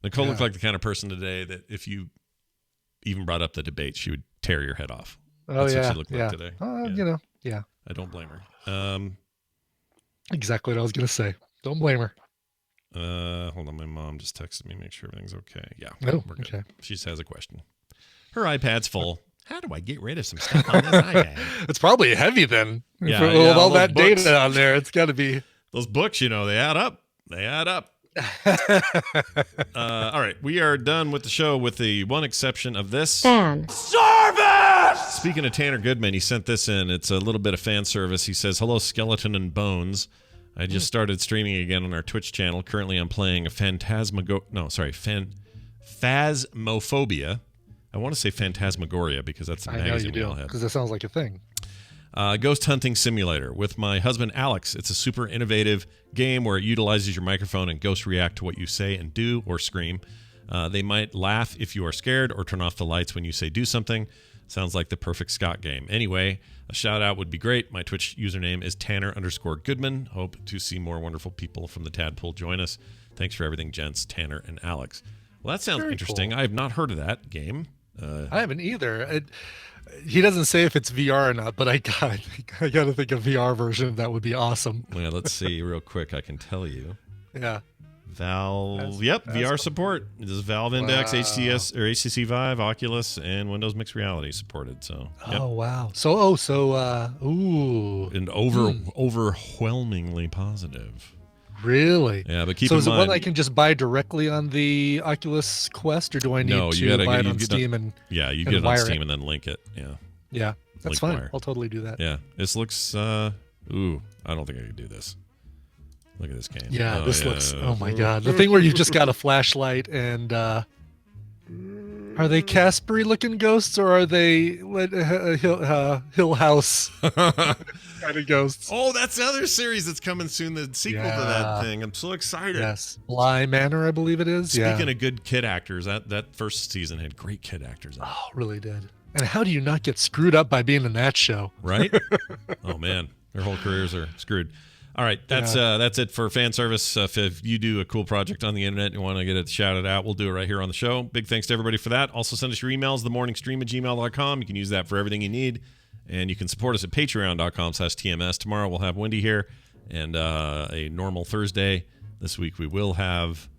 Nicole looked like the kind of person today that if you even brought up the debate, she would tear your head off. Oh, That's yeah. what she looked yeah. like today. Yeah. I don't blame her. Exactly what I was going to say. Don't blame her. Hold on. My mom just texted me. Make sure everything's okay. Yeah. Oh, we're good. okay. She just has a question. Her iPad's full. How do I get rid of some stuff on this iPad? It's probably heavy then. Yeah, With all those that books. data on there, it's got to be. Those books, they add up. They add up. All right. We are done with the show with the one exception of this. Fan service! Speaking of Tanner Goodman, he sent this in. It's a little bit of fan service. He says, hello, Skeleton and Bones. I just started streaming again on our Twitch channel. Currently, I'm playing a Phasmophobia. I want to say Phantasmagoria because that's the I know you magazine we all do, had. because that sounds like a thing. Ghost hunting simulator with my husband Alex. It's a super innovative game where it utilizes your microphone and ghosts react to what you say and do or scream. They might laugh if you are scared or turn off the lights when you say do something. Sounds like the perfect Scott game. Anyway, a shout out would be great. My Twitch username is Tanner_Goodman. Hope to see more wonderful people from the Tadpole join us. Thanks for everything, gents, Tanner and Alex. Well, that sounds Very interesting. cool. I have not heard of that game. I haven't either. He doesn't say if it's VR or not, but I got to think a VR version of that would be awesome. Well, let's see real quick. I can tell you. Yeah. Valve, VR support. This is Valve Index, Wow. HTC Vive, Oculus, and Windows Mixed Reality supported. So, yep. Oh wow. And overwhelmingly positive. Really? Yeah, but keep so in is it mind, one I can just buy directly on the Oculus Quest, or do I need to buy it on Steam and you and get it on wire Steam and then link it. Yeah. Yeah, that's Link fine. wire. I'll totally do that. Yeah, this looks. I don't think I could do this. Look at this game. Yeah, this looks. Oh my god, the thing where you've just got a flashlight and. Are they Caspery looking ghosts or are they Hill House kind of ghosts? Oh, that's the other series that's coming soon. The sequel to that thing. I'm so excited. Yes, Bly Manor, I believe it is. Speaking of good kid actors, that first season had great kid actors. In it. Oh, really did. And how do you not get screwed up by being in that show? Right? Oh man, their whole careers are screwed. All right, that's it for fan service. If you do a cool project on the internet and you want to get it shouted out, we'll do it right here on the show. Big thanks to everybody for that. Also, send us your emails, themorningstream@gmail.com. You can use that for everything you need. And you can support us at patreon.com/TMS. Tomorrow we'll have Wendy here and a normal Thursday. This week we will have...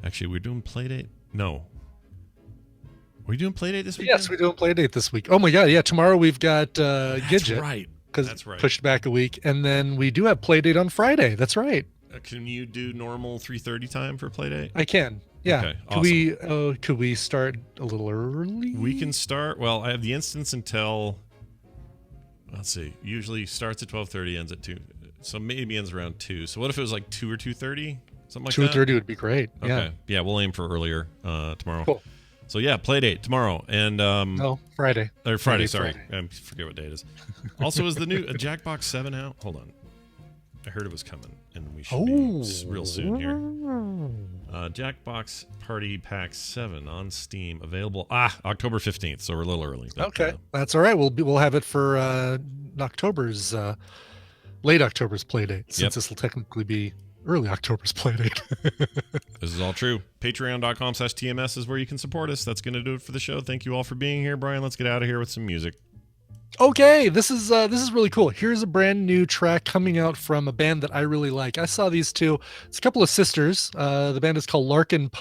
Actually, we're doing Playdate? No. Are we doing Playdate this week? Yes, we're doing Playdate this week. Oh my God, yeah. Tomorrow we've got Gidget. That's right. Because it's pushed back a week. And then we do have Playdate on Friday. That's right. Can you do normal 3:30 time for Playdate? I can. Yeah. Okay, awesome. Could we start a little early? We can start. Well, I have the instance until... Let's see. Usually starts at 12:30, ends at 2. So maybe ends around 2. So what if it was like 2 or 2:30? Something like 2:30 would be great. Okay. Yeah, we'll aim for earlier tomorrow. Cool. So yeah, Playdate tomorrow and Friday. Or Friday, sorry. I forget what day it is. Also, is the new Jackbox 7 out? Hold on. I heard it was coming, and we should be real soon here. Jackbox Party Pack 7 on Steam, available October 15th. So we're a little early. But, okay, that's all right. We'll have it for October's late October's Playdate, since this will technically be early October's Playdate. This is all true. Patreon.com/TMS is where you can support us. That's going to do it for the show. Thank you all for being here. Brian, let's get out of here with some music. Okay, this is really cool. Here's a brand new track coming out from a band that I really like. I saw these two. It's a couple of sisters. The band is called Larkin Poe.